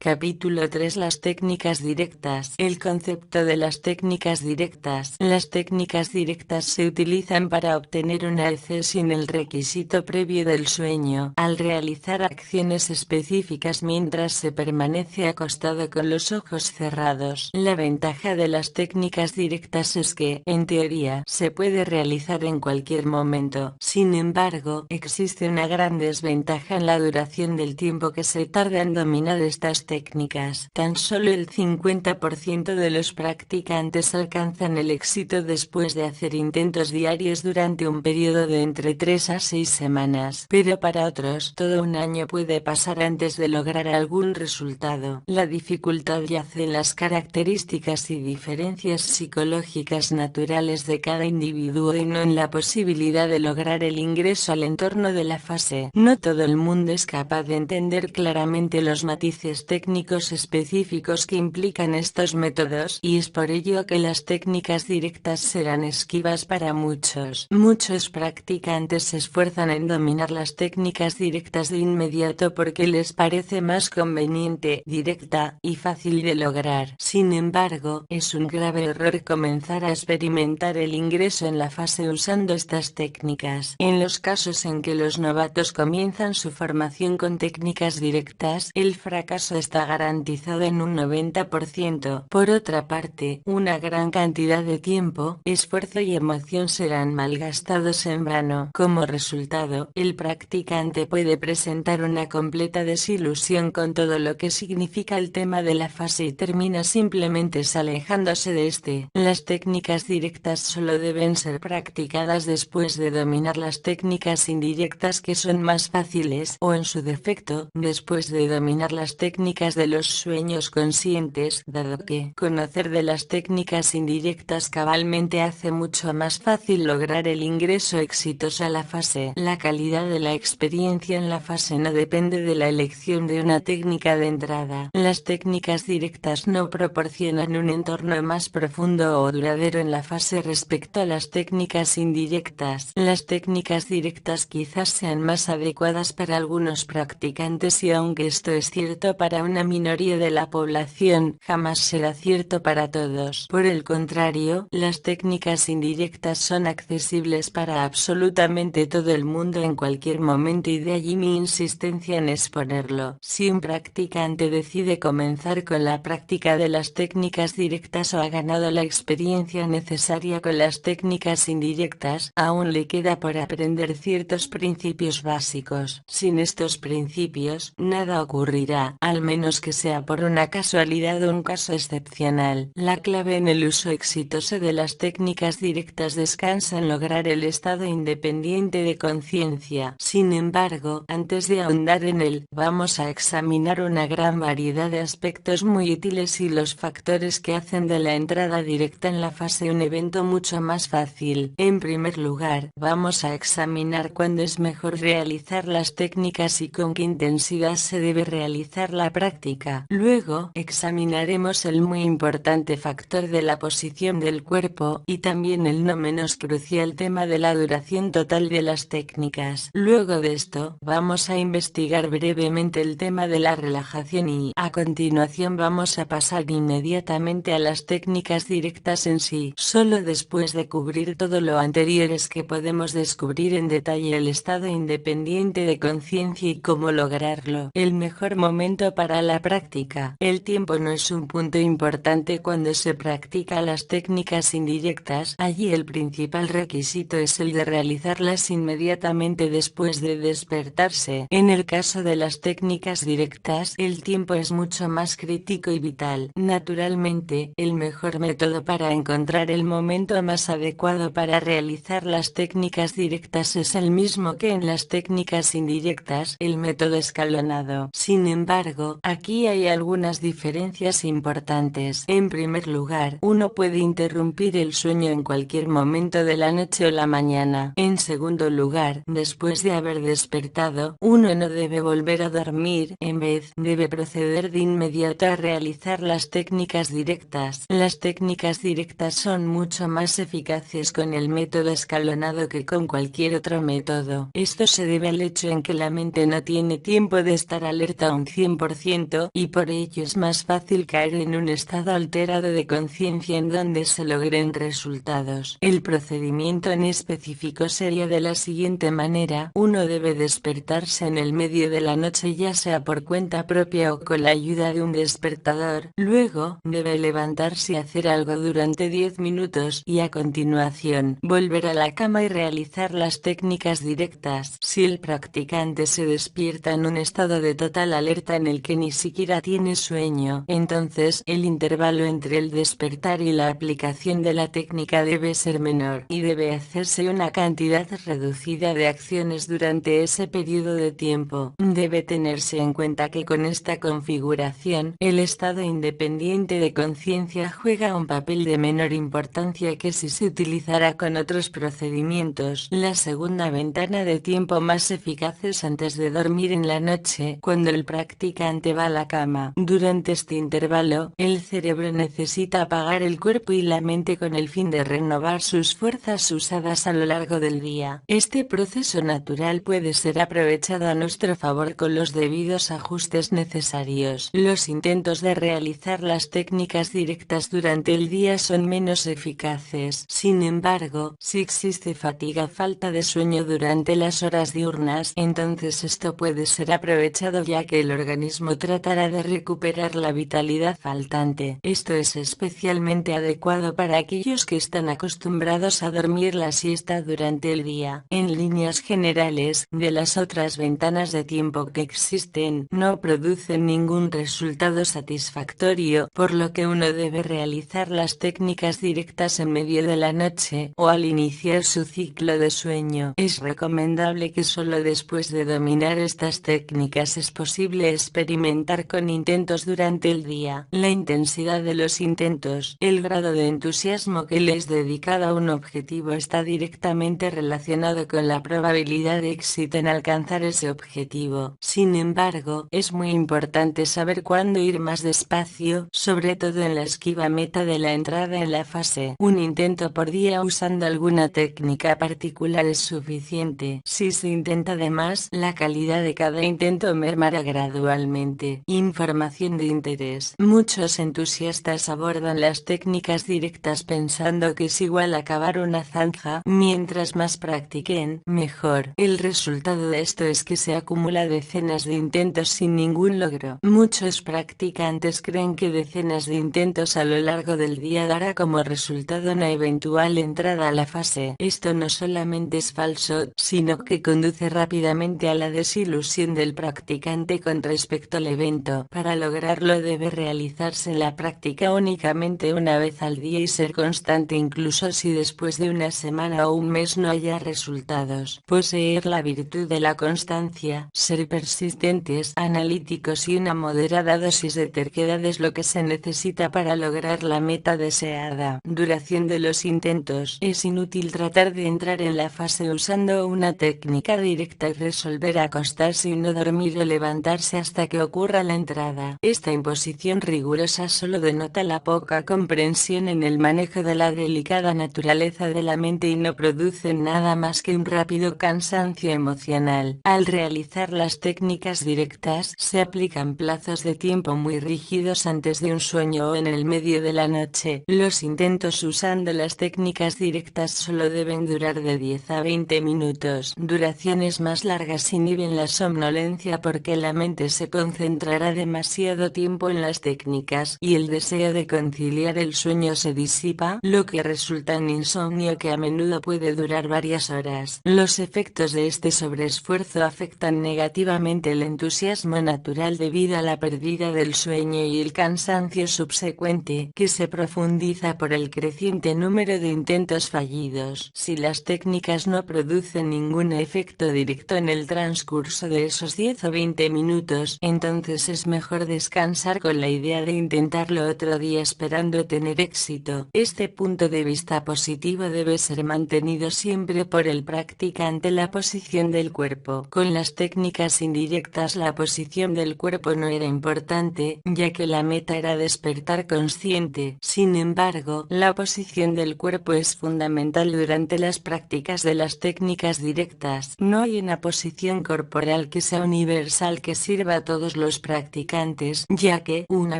Capítulo 3. Las técnicas directas. El concepto de las técnicas directas. Las técnicas directas se utilizan para obtener una EC sin el requisito previo del sueño, al realizar acciones específicas mientras se permanece acostado con los ojos cerrados. La ventaja de las técnicas directas es que, en teoría, se puede realizar en cualquier momento. Sin embargo, existe una gran desventaja en la duración del tiempo que se tarda en dominar estas técnicas. Tan solo el 50% de los practicantes alcanzan el éxito después de hacer intentos diarios durante un periodo de entre 3 a 6 semanas. Pero para otros, todo un año puede pasar antes de lograr algún resultado. La dificultad yace en las características y diferencias psicológicas naturales de cada individuo y no en la posibilidad de lograr el ingreso al entorno de la fase. No todo el mundo es capaz de entender claramente los matices técnicos específicos que implican estos métodos, y es por ello que las técnicas directas serán esquivas para muchos. Muchos practicantes se esfuerzan en dominar las técnicas directas de inmediato porque les parece más conveniente, directa y fácil de lograr. Sin embargo, es un grave error comenzar a experimentar el ingreso en la fase usando estas técnicas. En los casos en que los novatos comienzan su formación con técnicas directas, el fracaso está garantizado en un 90%. Por otra parte, una gran cantidad de tiempo, esfuerzo y emoción serán malgastados en vano. Como resultado, el practicante puede presentar una completa desilusión con todo lo que significa el tema de la fase y termina simplemente alejándose de este. Las técnicas directas solo deben ser practicadas después de dominar las técnicas indirectas, que son más fáciles, o en su defecto, después de dominar las técnicas de los sueños conscientes, dado que conocer de las técnicas indirectas cabalmente hace mucho más fácil lograr el ingreso exitoso a la fase. La calidad de la experiencia en la fase no depende de la elección de una técnica de entrada. Las técnicas directas no proporcionan un entorno más profundo o duradero en la fase respecto a las técnicas indirectas. Las técnicas directas quizás sean más adecuadas para algunos practicantes, y aunque esto es cierto para una minoría de la población, jamás será cierto para todos. Por el contrario, las técnicas indirectas son accesibles para absolutamente todo el mundo en cualquier momento, y de allí mi insistencia en exponerlo. Si un practicante decide comenzar con la práctica de las técnicas directas o ha ganado la experiencia necesaria con las técnicas indirectas, aún le queda por aprender ciertos principios básicos. Sin estos principios, nada ocurrirá, al menos que sea por una casualidad o un caso excepcional. La clave en el uso exitoso de las técnicas directas descansa en lograr el estado independiente de conciencia. Sin embargo, antes de ahondar en él, vamos a examinar una gran variedad de aspectos muy útiles y los factores que hacen de la entrada directa en la fase un evento mucho más fácil. En primer lugar, vamos a examinar cuándo es mejor realizar las técnicas y con qué intensidad se debe realizar la práctica. Luego, examinaremos el muy importante factor de la posición del cuerpo, y también el no menos crucial tema de la duración total de las técnicas. Luego de esto, vamos a investigar brevemente el tema de la relajación y, a continuación, vamos a pasar inmediatamente a las técnicas directas en sí. Solo después de cubrir todo lo anterior es que podemos descubrir en detalle el estado independiente de conciencia y cómo lograrlo. El mejor momento para la práctica. El tiempo no es un punto importante cuando se practica las técnicas indirectas. Allí el principal requisito es el de realizarlas inmediatamente después de despertarse. En el caso de las técnicas directas, el tiempo es mucho más crítico y vital. Naturalmente, el mejor método para encontrar el momento más adecuado para realizar las técnicas directas es el mismo que en las técnicas indirectas, el método escalonado. Sin embargo, aquí hay algunas diferencias importantes. En primer lugar, uno puede interrumpir el sueño en cualquier momento de la noche o la mañana. En segundo lugar, después de haber despertado, uno no debe volver a dormir, en vez, debe proceder de inmediato a realizar las técnicas directas. Las técnicas directas son mucho más eficaces con el método escalonado que con cualquier otro método. Esto se debe al hecho en que la mente no tiene tiempo de estar alerta un 100% 100%, y por ello es más fácil caer en un estado alterado de conciencia en donde se logren resultados. El procedimiento en específico sería de la siguiente manera: uno debe despertarse en el medio de la noche, ya sea por cuenta propia o con la ayuda de un despertador. Luego, debe levantarse y hacer algo durante 10 minutos, y a continuación, volver a la cama y realizar las técnicas directas. Si el practicante se despierta en un estado de total alerta en el que ni siquiera tiene sueño, entonces, el intervalo entre el despertar y la aplicación de la técnica debe ser menor, y debe hacerse una cantidad reducida de acciones durante ese periodo de tiempo. Debe tenerse en cuenta que con esta configuración, el estado independiente de conciencia juega un papel de menor importancia que si se utilizara con otros procedimientos. La segunda ventana de tiempo más eficaz es antes de dormir en la noche, cuando el practicante va a la cama. Durante este intervalo, el cerebro necesita apagar el cuerpo y la mente con el fin de renovar sus fuerzas usadas a lo largo del día. Este proceso natural puede ser aprovechado a nuestro favor con los debidos ajustes necesarios. Los intentos de realizar las técnicas directas durante el día son menos eficaces. Sin embargo, si existe fatiga o falta de sueño durante las horas diurnas, entonces esto puede ser aprovechado, ya que el organismo tratará de recuperar la vitalidad faltante. Esto es especialmente adecuado para aquellos que están acostumbrados a dormir la siesta durante el día. En líneas generales, de las otras ventanas de tiempo que existen, no producen ningún resultado satisfactorio, por lo que uno debe realizar las técnicas directas en medio de la noche, o al iniciar su ciclo de sueño. Es recomendable que solo después de dominar estas técnicas es posible experimentar con intentos durante el día. La intensidad de los intentos, el grado de entusiasmo que les dedicado a un objetivo está directamente relacionado con la probabilidad de éxito en alcanzar ese objetivo. Sin embargo, es muy importante saber cuándo ir más despacio, sobre todo en la esquiva meta de la entrada en la fase. Un intento por día usando alguna técnica particular es suficiente. Si se intenta de más, la calidad de cada intento mermará gradualmente. Información de interés. Muchos entusiastas abordan las técnicas directas pensando que es igual acabar una zanja. Mientras más practiquen, mejor. El resultado de esto es que se acumula decenas de intentos sin ningún logro. Muchos practicantes creen que decenas de intentos a lo largo del día dará como resultado una eventual entrada a la fase. Esto no solamente es falso, sino que conduce rápidamente a la desilusión del practicante con respecto al evento. Para lograrlo debe realizarse la práctica únicamente una vez al día y ser constante incluso si después de una semana o un mes no haya resultados. Poseer la virtud de la constancia, ser persistentes, analíticos y una moderada dosis de terquedad es lo que se necesita para lograr la meta deseada. Duración de los intentos. Es inútil tratar de entrar en la fase usando una técnica directa y resolver acostarse y no dormir o levantarse hasta que ocurra la entrada. Esta imposición rigurosa solo denota la poca comprensión en el manejo de la delicada naturaleza de la mente y no produce nada más que un rápido cansancio emocional. Al realizar las técnicas directas, se aplican plazos de tiempo muy rígidos antes de un sueño o en el medio de la noche. Los intentos usando las técnicas directas solo deben durar de 10 a 20 minutos. Duraciones más largas inhiben la somnolencia porque la mente se concentrará demasiado tiempo en las técnicas y el deseo de conciliar el sueño se disipa, lo que resulta en insomnio que a menudo puede durar varias horas. Los efectos de este sobreesfuerzo afectan negativamente el entusiasmo natural debido a la pérdida del sueño y el cansancio subsecuente, que se profundiza por el creciente número de intentos fallidos. Si las técnicas no producen ningún efecto directo en el transcurso de esos 10 o 20 minutos, entonces es mejor descansar con la idea de intentarlo otro día esperando tener éxito. Este punto de vista positivo debe ser mantenido siempre por el practicante. La posición del cuerpo. Con las técnicas indirectas la posición del cuerpo no era importante, ya que la meta era despertar consciente. Sin embargo, la posición del cuerpo es fundamental durante las prácticas de las técnicas directas. No hay una posición corporal que sea universal que sirva a todos los practicantes, ya que, una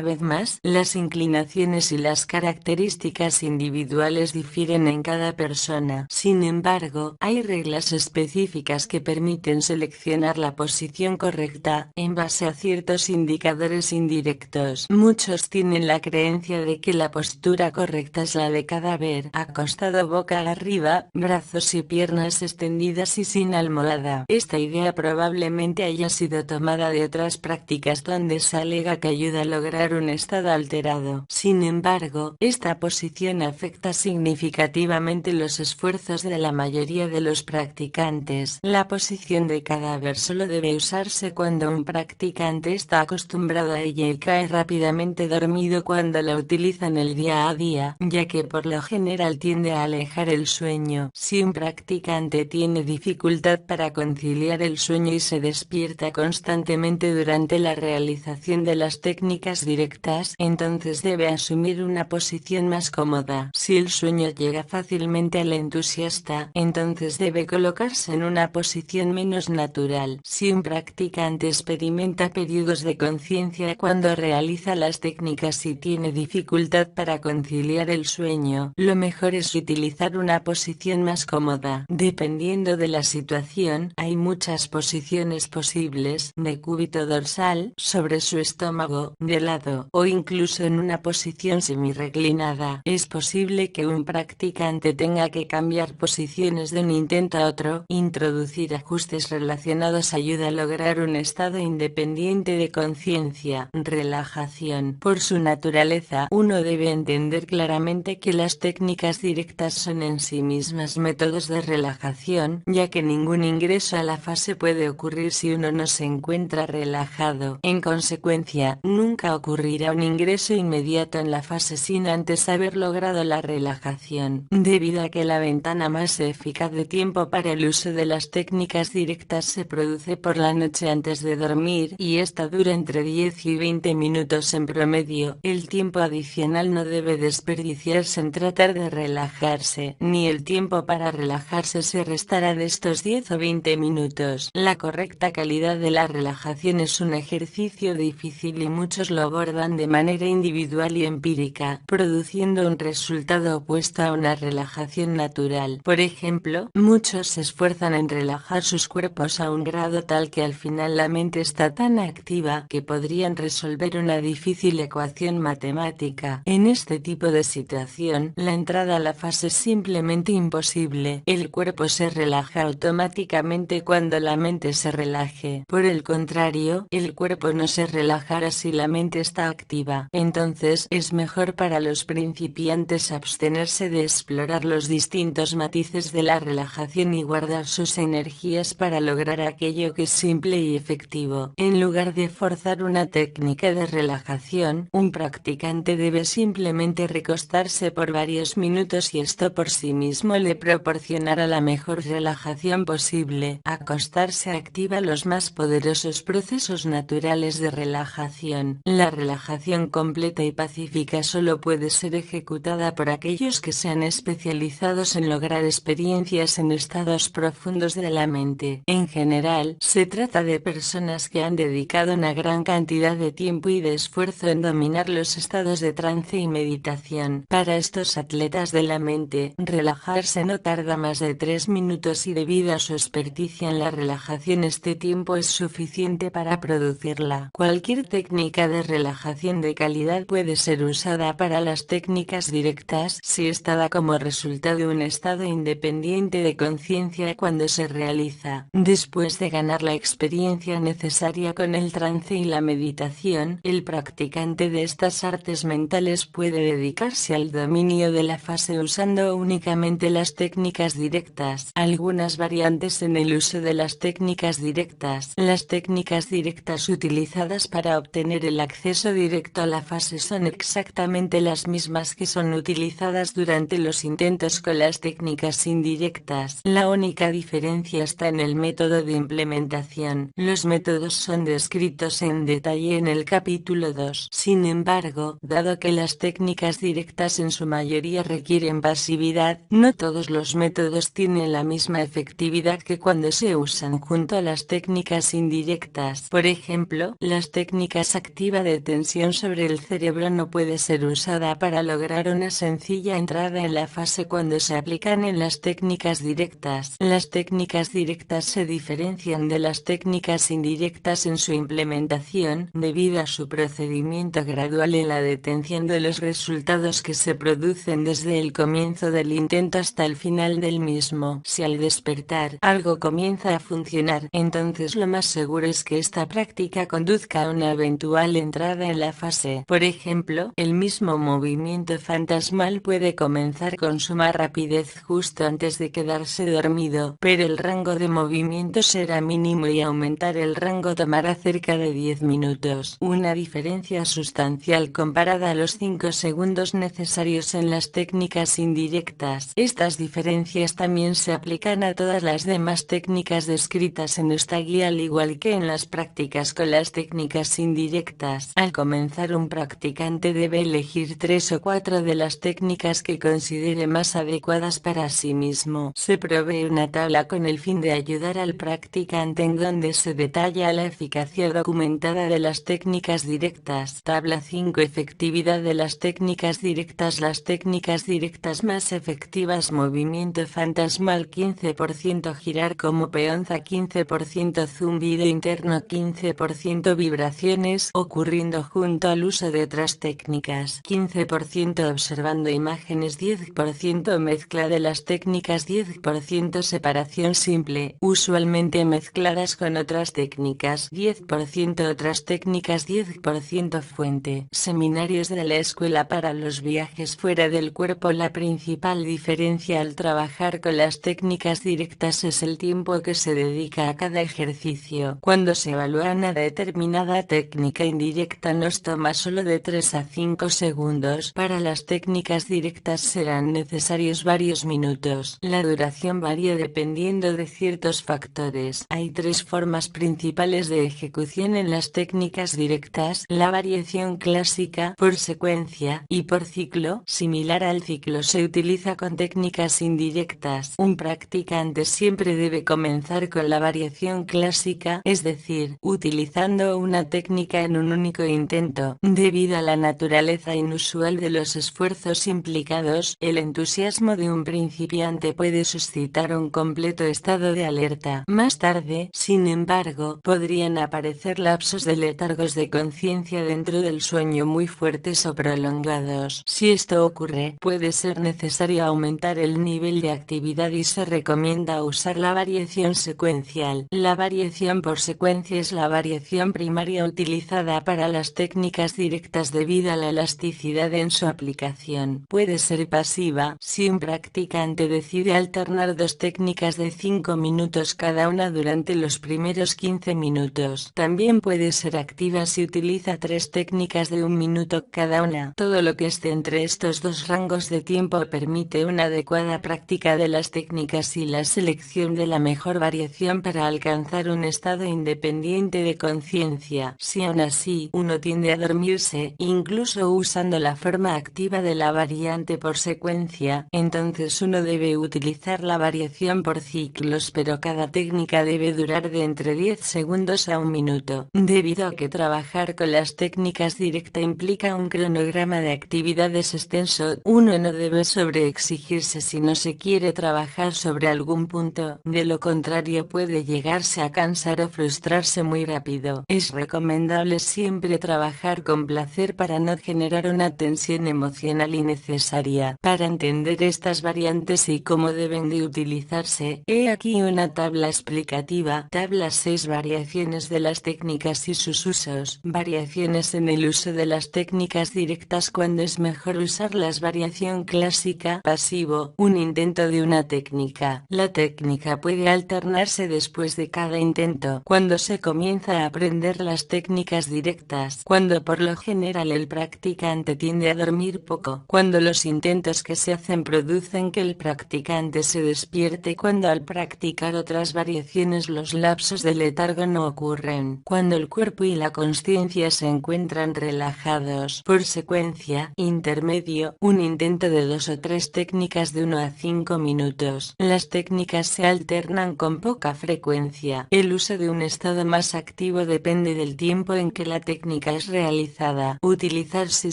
vez más, las inclinaciones y las características individuales difieren en cada persona. Sin embargo, hay reglas específicas que permiten seleccionar la posición correcta, en base a ciertos indicadores indirectos. Muchos tienen la creencia de que la postura correcta es la de cadáver, acostado boca arriba, brazos y piernas extendidas y sin almohada. Esta idea probablemente haya sido tomada de otras prácticas donde se alega que ayuda a lograr un estado alterado. Sin embargo, esta posición afecta significativamente los esfuerzos de la mayoría de los practicantes. La posición de cadáver solo debe usarse cuando un practicante está acostumbrado a ella y cae rápidamente dormido cuando la utiliza en el día a día, ya que por lo general tiende a alejar el sueño. Si un practicante tiene dificultad para conciliar el sueño y se despierta constantemente durante la realización de las técnicas directas, entonces debe asumir una posición más cómoda. Si el sueño llega fácilmente al entusiasta, entonces debe colocarse en una posición menos natural. Si un practicante experimenta periodos de conciencia cuando realiza las técnicas y tiene dificultad para conciliar el sueño, lo mejor es utilizar una posición más cómoda. Dependiendo de la situación, hay muchas posiciones posibles: de cúbito dorsal, sobre su estómago, de lado, o incluso en una posición semi-reclinada. Es posible que un practicante tenga que cambiar posiciones de un intento a otro. Introducir ajustes relacionados ayuda a lograr un estado independiente de conciencia. Relajación. Por su naturaleza, uno debe entender claramente que las técnicas directas son en sí mismas métodos de relajación, ya que ningún ingreso a la fase puede ocurrir si uno no se encuentra relajado. En consecuencia, nunca ocurrirá un ingreso inmediato en la fase sin antes haber logrado la relajación. Debido a que la ventana más eficaz de tiempo para el uso de las técnicas directas se produce por la noche antes de dormir, y esta dura entre 10 y 20 minutos en promedio, el tiempo adicional no debe desperdiciarse en tratar de relajarse, ni el tiempo para relajarse se restará de estos 10 o 20 minutos. La correcta calidad de la relajación es un ejercicio difícil y muchos lo abordan de manera individual y empírica, produciendo un resultado opuesto a una relajación natural. Por ejemplo, muchos se esfuerzan en relajar sus cuerpos a un grado tal que al final la mente está tan activa que podrían resolver una difícil ecuación matemática. En este tipo de situación, la entrada a la fase es simplemente imposible. El cuerpo se relaja automáticamente cuando la mente se relaje. Por el contrario, el cuerpo no se relajará si la mente está activa. Entonces, es mejor para los principiantes abstenerse de explorar los distintos matices de la relajación y guardar sus energías para lograr aquello que es simple y efectivo. En lugar de forzar una técnica de relajación, un practicante debe simplemente recostarse por varios minutos y esto por sí mismo le proporcionará la mejor relajación posible. Acostarse activa los más poderosos procesos naturales de relajación. La relajación completa y pacífica solo puede ser ejecutada por aquellos que se han especializados en lograr experiencias en estados profundos de la mente. En general, se trata de personas que han dedicado una gran cantidad de tiempo y de esfuerzo en dominar los estados de trance y meditación. Para estos atletas de la mente, relajarse no tarda más de 3 minutos y debido a su experticia en la relajación este tiempo es suficiente para producirla. Cualquier técnica de relajación de calidad puede ser usada para las técnicas directas si esta da como resultado un estado independiente de conciencia cuando se realiza. Después de ganar la experiencia necesaria con el trance y la meditación, el practicante de estas artes mentales puede dedicarse al dominio de la fase usando únicamente las técnicas directas. Algunas variantes en el uso de las técnicas directas. Las técnicas directas utilizadas para obtener el acceso directo a la fase son exactamente las mismas que son utilizadas durante los intentos con las técnicas indirectas. La única diferencia está en el método de implementación. Los métodos son descritos en detalle en el capítulo 2. Sin embargo, dado que las técnicas directas en su mayoría requieren pasividad, no todos los métodos tienen la misma efectividad que cuando se usan junto a las técnicas indirectas. Por ejemplo, ejemplo, las técnicas activa de tensión sobre el cerebro no puede ser usada para lograr una sencilla entrada en la fase cuando se aplican en las técnicas directas. Las técnicas directas se diferencian de las técnicas indirectas en su implementación, debido a su procedimiento gradual en la detención de los resultados que se producen desde el comienzo del intento hasta el final del mismo. Si al despertar algo comienza a funcionar, entonces lo más seguro es que esta práctica conduzca a una eventual entrada en la fase. Por ejemplo, el mismo movimiento fantasmal puede comenzar con suma rapidez justo antes de quedarse dormido, pero el rango de movimiento será mínimo y aumentar el rango tomará cerca de 10 minutos. Una diferencia sustancial comparada a los 5 segundos necesarios en las técnicas indirectas. Estas diferencias también se aplican a todas las demás técnicas descritas en esta guía, al igual que en las prácticas con las técnicas indirectas. Al comenzar, un practicante debe elegir 3 o 4 de las técnicas que considere más adecuadas para sí mismo. Se provee una tabla con el fin de ayudar al practicante en donde se detalla la eficacia documentada de las técnicas directas. Tabla 5. Efectividad de las técnicas directas. Las técnicas directas más efectivas: movimiento fantasmal 15%, girar como peonza 15%, zumbido interno 15%, vibraciones ocurriendo junto al uso de otras técnicas 15%, observando imágenes 10%, mezcla de las técnicas 10%, separación simple, usualmente mezcladas con otras técnicas 10%, otras técnicas 10%, fuente, seminarios de la escuela para los viajes fuera del cuerpo. La principal diferencia al trabajar con las técnicas directas es el tiempo que se dedica a cada ejercicio. Cuando se evalúa una determinada técnica indirecta nos toma solo de 3 a 5 segundos. Para las técnicas directas serán necesarios varios minutos. La duración varía dependiendo de ciertos factores. Hay 3 formas principales de ejecución en las técnicas directas: la variación clásica, por secuencia, y por ciclo. Similar al ciclo se utiliza con técnicas indirectas. Un practicante siempre debe comenzar con la variación clásica, es decir, utilizando una técnica en un único intento. Debido a la naturaleza inusual de los esfuerzos implicados, el entusiasmo de un principiante puede suscitar un completo estado de alerta. Más tarde, sin embargo, podrían aparecer lapsos de letargos de conciencia dentro del sueño muy fuertes o prolongados. Si esto ocurre, puede ser necesario aumentar el nivel de actividad y se recomienda usar la variación secuencial. La variación por secuencia es la variación primaria utilizada para las técnicas directas debido a la elasticidad en su aplicación. Puede ser pasiva, si un practicante decide alternar 2 técnicas de 5 minutos cada una durante los primeros 15 minutos. También puede ser activa si utiliza 3 técnicas de 1 minuto cada una. Todo lo que esté entre estos 2 rangos de tiempo permite una adecuada práctica de las técnicas y la selección de la mejor variación para alcanzar un estado independiente de conciencia. Si aún así uno tiende a dormirse, incluso usando la forma activa de la variante por secuencia, entonces uno debe utilizar la variación por ciclos, pero cada técnica debe durar de entre 10 segundos a 1 minuto. Debido a que trabajar con las técnicas directa implica un cronograma de actividades extenso, uno no debe sobreexigirse si no se quiere trabajar sobre algún punto, de lo contrario puede llegarse a cansar o frustrarse muy rápido. Es recomendable siempre trabajar con placer para no generar una tensión emocional innecesaria. Para entender estas variantes y cómo deben de utilizarse, he aquí una tabla explicativa. Tabla 6. Variaciones de las técnicas y sus usos. Variaciones en el uso de las técnicas directas. Cuando es mejor usarlas. Variación clásica. Pasivo, un intento de una técnica. La técnica puede alternarse después de cada intento. Cuando se comienza a aprender las técnicas directas. Cuando por lo general el practicante tiende a dormir poco. Cuando los intentos que se hacen producen que el practicante se despierte. Cuando al practicar otras variaciones los lapsos de letargo no ocurren. Cuando el cuerpo y la consciencia se encuentran relajados. Por secuencia, intermedio, un intento de 2 o 3 técnicas de 1 a 5 minutos. Las técnicas se alternan con poca frecuencia. El uso de un estado más activo activo depende del tiempo en que la técnica es realizada. Utilizar si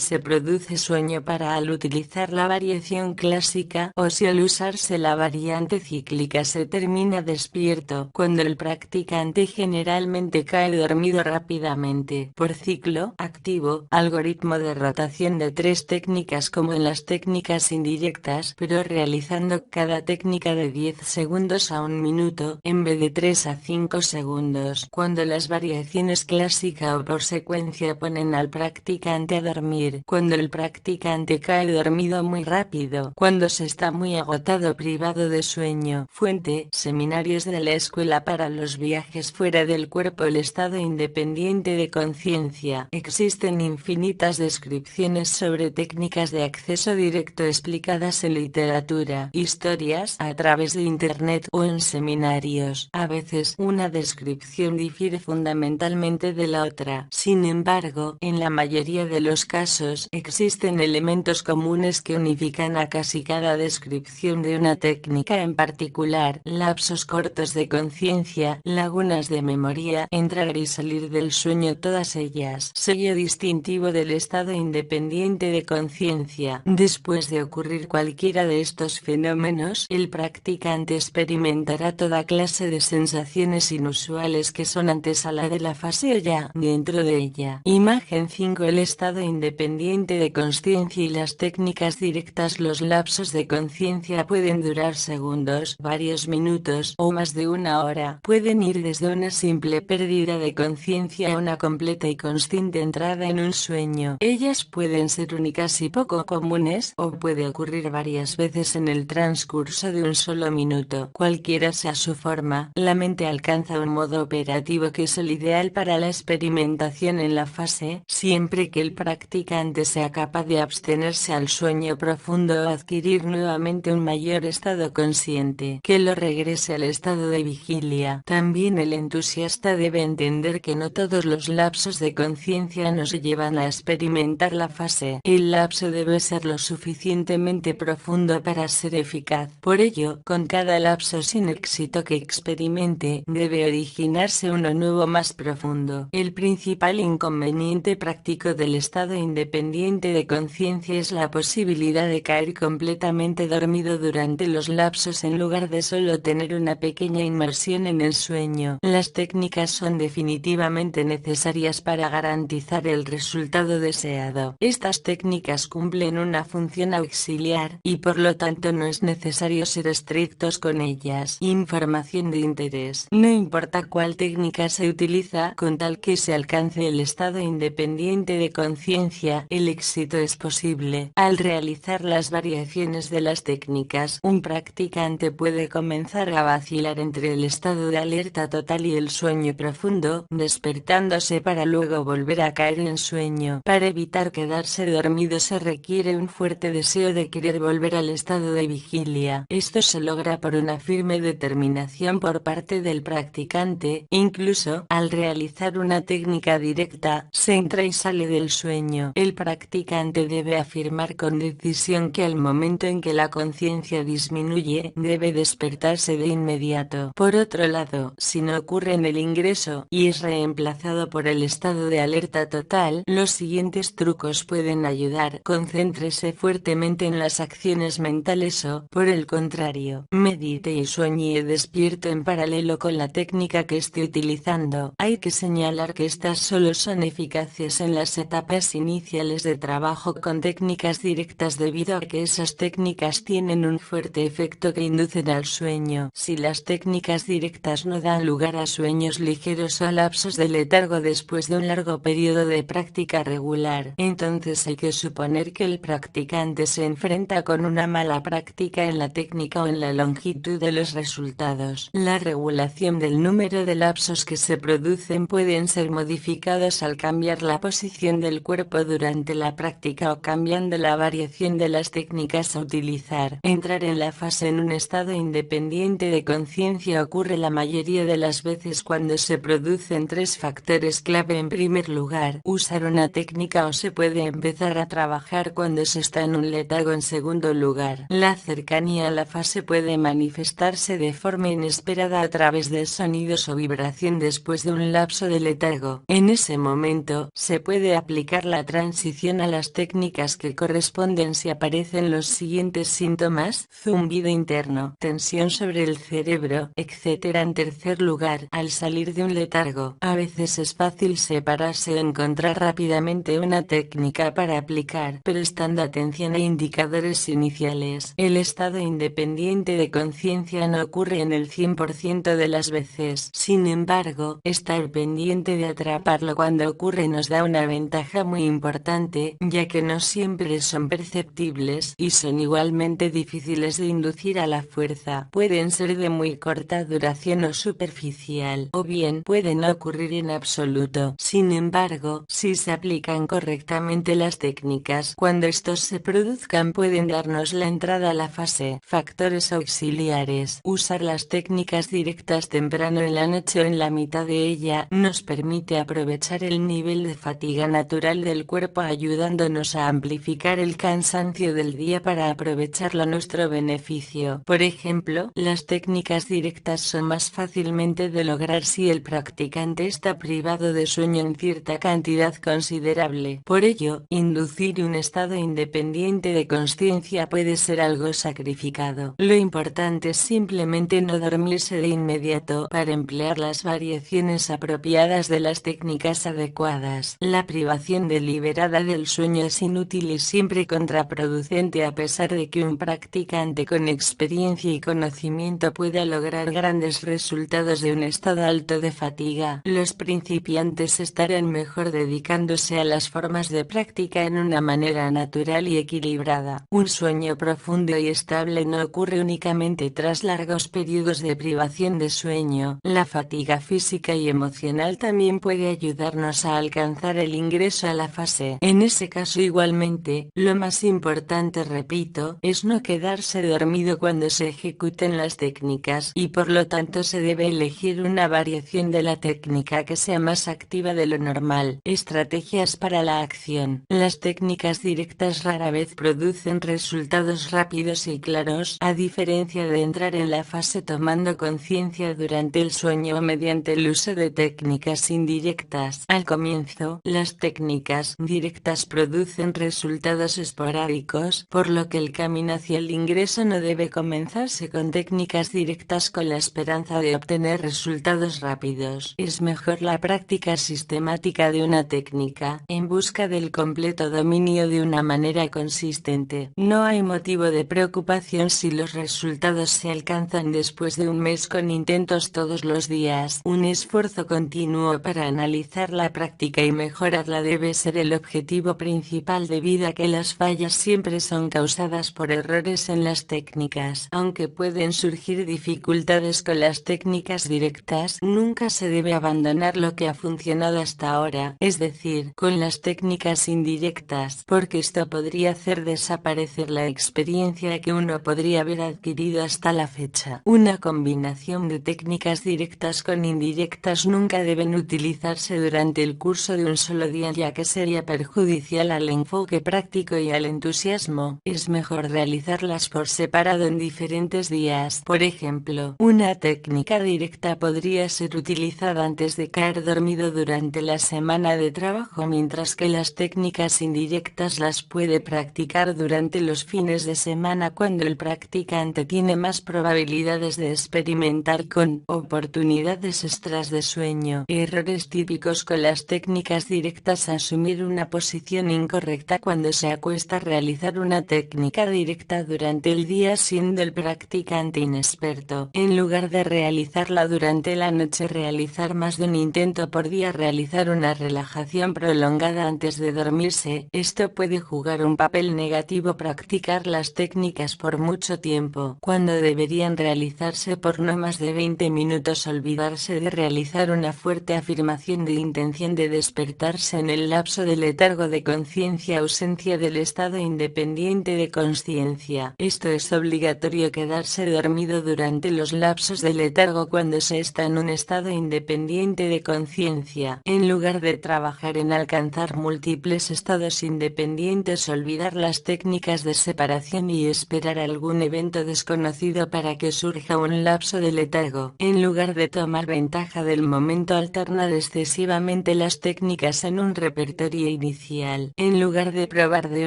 se produce sueño para al utilizar la variación clásica o si al usarse la variante cíclica se termina despierto. Cuando el practicante generalmente cae dormido rápidamente. Por ciclo activo, algoritmo de rotación de 3 técnicas como en las técnicas indirectas, pero realizando cada técnica de 10 segundos a 1 minuto, en vez de 3 a 5 segundos. Cuando las variaciones clásica o por secuencia ponen al practicante a dormir. Cuando el practicante cae dormido muy rápido. Cuando se está muy agotado, privado de sueño. Fuente: Seminarios de la Escuela para los Viajes Fuera del Cuerpo. El estado independiente de conciencia. Existen infinitas descripciones sobre técnicas de acceso directo explicadas en literatura, historias, a través de internet o en seminarios. A veces una descripción difiere fundamentalmente de la otra. Sin embargo, en la mayoría de los casos existen elementos comunes que unifican a casi cada descripción de una técnica en particular: lapsos cortos de conciencia, lagunas de memoria, entrar y salir del sueño, todas ellas. Sello distintivo del estado independiente de conciencia. Después de ocurrir cualquiera de estos fenómenos, el practicante experimentará toda clase de sensaciones inusuales que son antesala de la fase o ya dentro de ella. Imagen 5. El estado independiente de conciencia y las técnicas directas. Los lapsos de conciencia pueden durar segundos, varios minutos o más de una hora. Pueden ir desde una simple pérdida de conciencia a una completa y consciente entrada en un sueño. Ellas pueden ser únicas y poco comunes, o puede ocurrir varias veces en el transcurso de un solo minuto. Cualquiera sea su forma, la mente alcanza un modo operativo que es el ideal para la experimentación en la fase, siempre que el practicante sea capaz de abstenerse al sueño profundo o adquirir nuevamente un mayor estado consciente, que lo regrese al estado de vigilia. También el entusiasta debe entender que no todos los lapsos de conciencia nos llevan a experimentar la fase. El lapso debe ser lo suficientemente profundo para ser eficaz. Por ello, con cada lapso sin éxito que experimente, debe originarse uno nuevo más profundo. El principal inconveniente práctico del estado independiente de conciencia es la posibilidad de caer completamente dormido durante los lapsos en lugar de solo tener una pequeña inmersión en el sueño. Las técnicas son definitivamente necesarias para garantizar el resultado deseado. Estas técnicas cumplen una función auxiliar, y por lo tanto no es necesario ser estrictos con ellas. Información de interés. No importa cuál técnica se utiliza, con tal que se alcance el estado independiente de conciencia, el éxito es posible. Al realizar las variaciones de las técnicas, un practicante puede comenzar a vacilar entre el estado de alerta total y el sueño profundo, despertándose para luego volver a caer en sueño. Para evitar quedarse dormido se requiere un fuerte deseo de querer volver al estado de vigilia. Esto se logra por una firme determinación por parte del practicante. Incluso, al realizar una técnica directa, se entra y sale del sueño. El practicante debe afirmar con decisión que al momento en que la conciencia disminuye, debe despertarse de inmediato. Por otro lado, si no ocurre en el ingreso, y es reemplazado por el estado de alerta total, los siguientes trucos pueden ayudar. Concéntrese fuertemente en las acciones mentales o, por el contrario, medite y sueñe despierto en paralelo con la técnica que esté utilizando. Hay que señalar que estas solo son eficaces en las etapas iniciales de trabajo con técnicas directas debido a que esas técnicas tienen un fuerte efecto que inducen al sueño. Si las técnicas directas no dan lugar a sueños ligeros o a lapsos de letargo después de un largo periodo de práctica regular, entonces hay que suponer que el practicante se enfrenta con una mala práctica en la técnica o en la longitud de los resultados. La regulación del número de lapsos que se producen pueden ser modificados al cambiar la posición del cuerpo durante la práctica o cambiando la variación de las técnicas a utilizar. Entrar en la fase en un estado independiente de conciencia ocurre la mayoría de las veces cuando se producen 3 factores clave. En primer lugar, usar una técnica o se puede empezar a trabajar cuando se está en un letargo. En segundo lugar, la cercanía a la fase puede manifestarse de forma inesperada a través de sonidos o vibración después después de un lapso de letargo. En ese momento, se puede aplicar la transición a las técnicas que corresponden si aparecen los siguientes síntomas: zumbido interno, tensión sobre el cerebro, etc. En tercer lugar, al salir de un letargo, a veces es fácil separarse o encontrar rápidamente una técnica para aplicar, prestando atención a indicadores iniciales. El estado independiente de conciencia no ocurre en el 100% de las veces. Sin embargo, estar pendiente de atraparlo cuando ocurre nos da una ventaja muy importante, ya que no siempre son perceptibles y son igualmente difíciles de inducir a la fuerza. Pueden ser de muy corta duración o superficial, o bien pueden no ocurrir en absoluto. Sin embargo, si se aplican correctamente las técnicas, cuando estos se produzcan pueden darnos la entrada a la fase. Factores auxiliares. Usar las técnicas directas temprano en la noche o en la mitad de ella nos permite aprovechar el nivel de fatiga natural del cuerpo, ayudándonos a amplificar el cansancio del día para aprovecharlo a nuestro beneficio. Por ejemplo, las técnicas directas son más fácilmente de lograr si el practicante está privado de sueño en cierta cantidad considerable. Por ello, inducir un estado independiente de consciencia puede ser algo sacrificado. Lo importante es simplemente no dormirse de inmediato para emplear las variaciones apropiadas de las técnicas adecuadas. La privación deliberada del sueño es inútil y siempre contraproducente, a pesar de que un practicante con experiencia y conocimiento pueda lograr grandes resultados de un estado alto de fatiga. Los principiantes estarán mejor dedicándose a las formas de práctica en una manera natural y equilibrada. Un sueño profundo y estable no ocurre únicamente tras largos periodos de privación de sueño. La fatiga física y emocional también puede ayudarnos a alcanzar el ingreso a la fase. En ese caso igualmente, lo más importante, repito, es no quedarse dormido cuando se ejecuten las técnicas, y por lo tanto se debe elegir una variación de la técnica que sea más activa de lo normal. Estrategias para la acción. Las técnicas directas rara vez producen resultados rápidos y claros, a diferencia de entrar en la fase tomando conciencia durante el sueño o mediante el uso de técnicas indirectas. Al comienzo, las técnicas directas producen resultados esporádicos, por lo que el camino hacia el ingreso no debe comenzarse con técnicas directas con la esperanza de obtener resultados rápidos. Es mejor la práctica sistemática de una técnica, en busca del completo dominio de una manera consistente. No hay motivo de preocupación si los resultados se alcanzan después de un mes con intentos todos los días. Un esfuerzo continuo para analizar la práctica y mejorarla debe ser el objetivo principal, debido a que las fallas siempre son causadas por errores en las técnicas. Aunque pueden surgir dificultades con las técnicas directas, nunca se debe abandonar lo que ha funcionado hasta ahora, es decir, con las técnicas indirectas, porque esto podría hacer desaparecer la experiencia que uno podría haber adquirido hasta la fecha. Una combinación de técnicas directas con indirectas nunca deben utilizarse durante el curso de un solo día, ya que sería perjudicial al enfoque práctico y al entusiasmo. Es mejor realizarlas por separado en diferentes días. Por ejemplo, una técnica directa podría ser utilizada antes de caer dormido durante la semana de trabajo, mientras que las técnicas indirectas las puede practicar durante los fines de semana, cuando el practicante tiene más probabilidades de experimentar con oportunidades extras de sueño. Errores típicos con las técnicas directas: asumir una posición incorrecta cuando se acuesta a realizar una técnica directa durante el día, siendo el practicante inexperto. En lugar de realizarla durante la noche, realizar más de un intento por día. Realizar una relajación prolongada antes de dormirse. Esto puede jugar un papel negativo. Practicar las técnicas por mucho tiempo, cuando deberían realizarse por no más de 20 minutos. Olvidarse de realizar una fuerte afirmación de intención de despertarse en el lapso de letargo de conciencia. Ausencia del estado independiente de consciencia. Esto es obligatorio: quedarse dormido durante los lapsos de letargo cuando se está en un estado independiente de conciencia. En lugar de trabajar en alcanzar múltiples estados independientes, olvidar las técnicas de separación y esperar algún evento desconocido para que surja un lapso de letargo. En lugar de tomar ventaja ventaja del momento alternar excesivamente las técnicas en un repertorio inicial. En lugar de probar de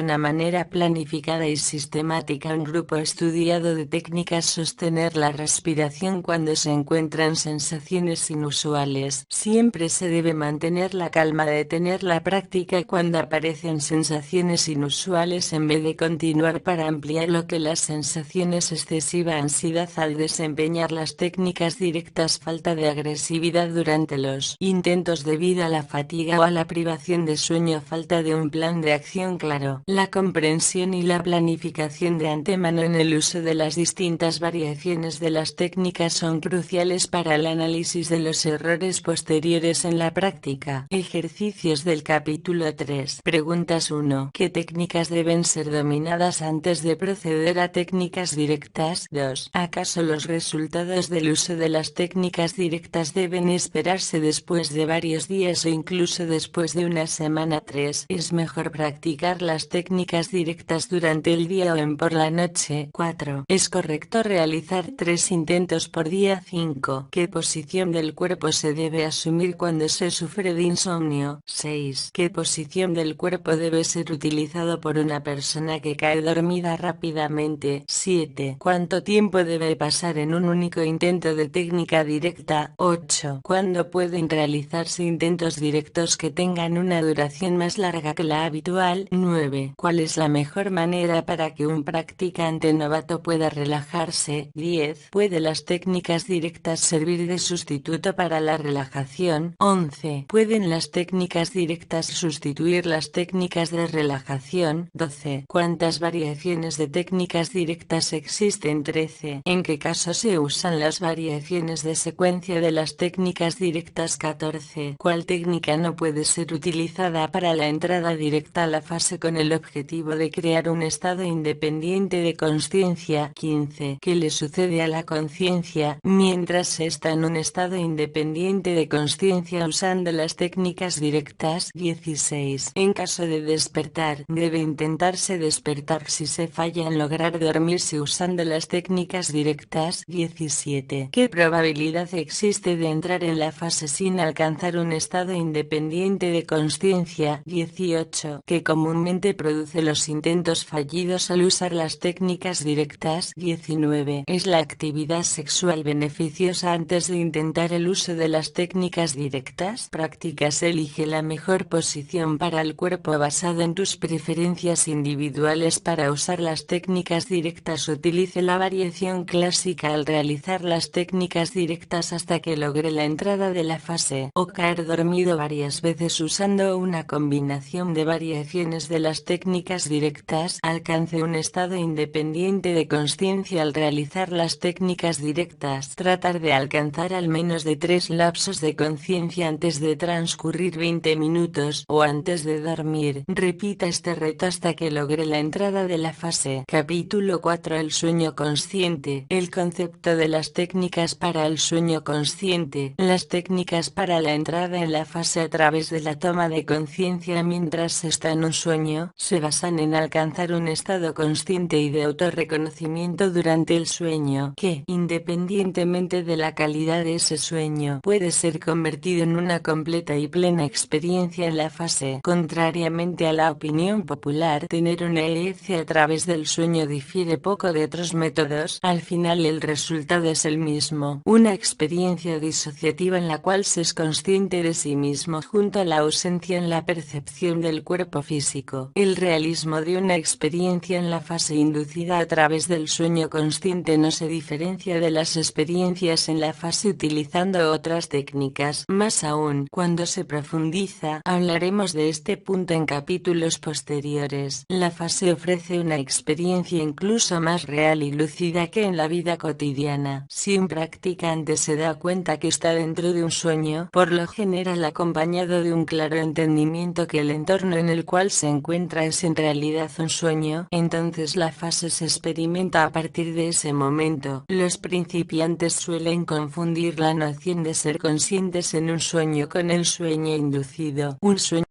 una manera planificada y sistemática un grupo estudiado de técnicas, sostener la respiración cuando se encuentran sensaciones inusuales. Siempre se debe mantener la calma, detener la práctica cuando aparecen sensaciones inusuales en vez de continuar para ampliar lo que las sensaciones. Excesiva ansiedad al desempeñar las técnicas directas, falta de agresividad durante los intentos debido a la fatiga o a la privación de sueño, falta de un plan de acción claro. La comprensión y la planificación de antemano en el uso de las distintas variaciones de las técnicas son cruciales para el análisis de los errores posteriores en la práctica. Ejercicios del capítulo 3. Preguntas 1. ¿Qué técnicas deben ser dominadas antes de proceder a técnicas directas? 2. ¿Acaso los resultados del uso de las técnicas directas deben esperarse después de varios días o incluso después de una semana? 3. ¿Es mejor practicar las técnicas directas durante el día o por la noche? 4. ¿Es correcto realizar 3 intentos por día? 5. ¿Qué posición del cuerpo se debe asumir cuando se sufre de insomnio? 6. ¿Qué posición del cuerpo debe ser utilizado por una persona que cae dormida rápidamente? 7. ¿Cuánto tiempo debe pasar en un único intento de técnica directa? 8. ¿Cuándo pueden realizarse intentos directos que tengan una duración más larga que la habitual? 9. ¿Cuál es la mejor manera para que un practicante novato pueda relajarse? 10. ¿Puede las técnicas directas servir de sustituto para la relajación? 11. ¿Pueden las técnicas directas sustituir las técnicas de relajación? 12. ¿Cuántas variaciones de técnicas directas existen? 13. ¿En qué casos se usan las variaciones de secuencia de las técnicas directas? 14. ¿Cuál técnica no puede ser utilizada para la entrada directa a la fase con el objetivo de crear un estado independiente de consciencia? 15. ¿Qué le sucede a la conciencia mientras se está en un estado independiente de consciencia usando las técnicas directas? 16. En caso de despertar, debe intentarse despertar si se falla en lograr dormirse usando las técnicas directas. 17. ¿Qué probabilidad existe de entrar en la fase sin alcanzar un estado independiente de consciencia? 18. ¿Qué comúnmente produce los intentos fallidos al usar las técnicas directas? 19. ¿Es la actividad sexual beneficiosa antes de intentar el uso de las técnicas directas? Prácticas. Elige la mejor posición para el cuerpo basado en tus preferencias individuales para usar las técnicas directas. Utilice la variación clásica al realizar las técnicas directas hasta que logre la entrada de la fase o caer dormido varias veces usando una combinación de variaciones de las técnicas directas. Alcance un estado independiente de consciencia al realizar las técnicas directas. Tratar de alcanzar al menos de 3 lapsos de conciencia antes de transcurrir 20 minutos o antes de dormir. Repita este reto hasta que logre la entrada de la fase. Capítulo 4. El sueño consciente. El concepto de las técnicas para el sueño consciente. Las técnicas para la entrada en la fase a través de la toma de conciencia mientras se está en un sueño, se basan en alcanzar un estado consciente y de autorreconocimiento durante el sueño, que, independientemente de la calidad de ese sueño, puede ser convertido en una completa y plena experiencia en la fase. Contrariamente a la opinión popular, tener una EEC a través del sueño difiere poco de otros métodos. Al final el resultado es el mismo, una experiencia disociativa en la cual se es consciente de sí mismo junto a la ausencia en la percepción del cuerpo físico. El realismo de una experiencia en la fase inducida a través del sueño consciente no se diferencia de las experiencias en la fase utilizando otras técnicas. Más aún, cuando se profundiza, hablaremos de este punto en capítulos posteriores. La fase ofrece una experiencia incluso más real y lúcida que en la vida cotidiana. Si un practicante se da cuenta que está dentro de un sueño, por lo general acompañado de un claro entendimiento que el entorno en el cual se encuentra es en realidad un sueño, entonces la fase se experimenta a partir de ese momento. Los principiantes suelen confundir la noción de ser conscientes en un sueño con el sueño inducido. Un sueño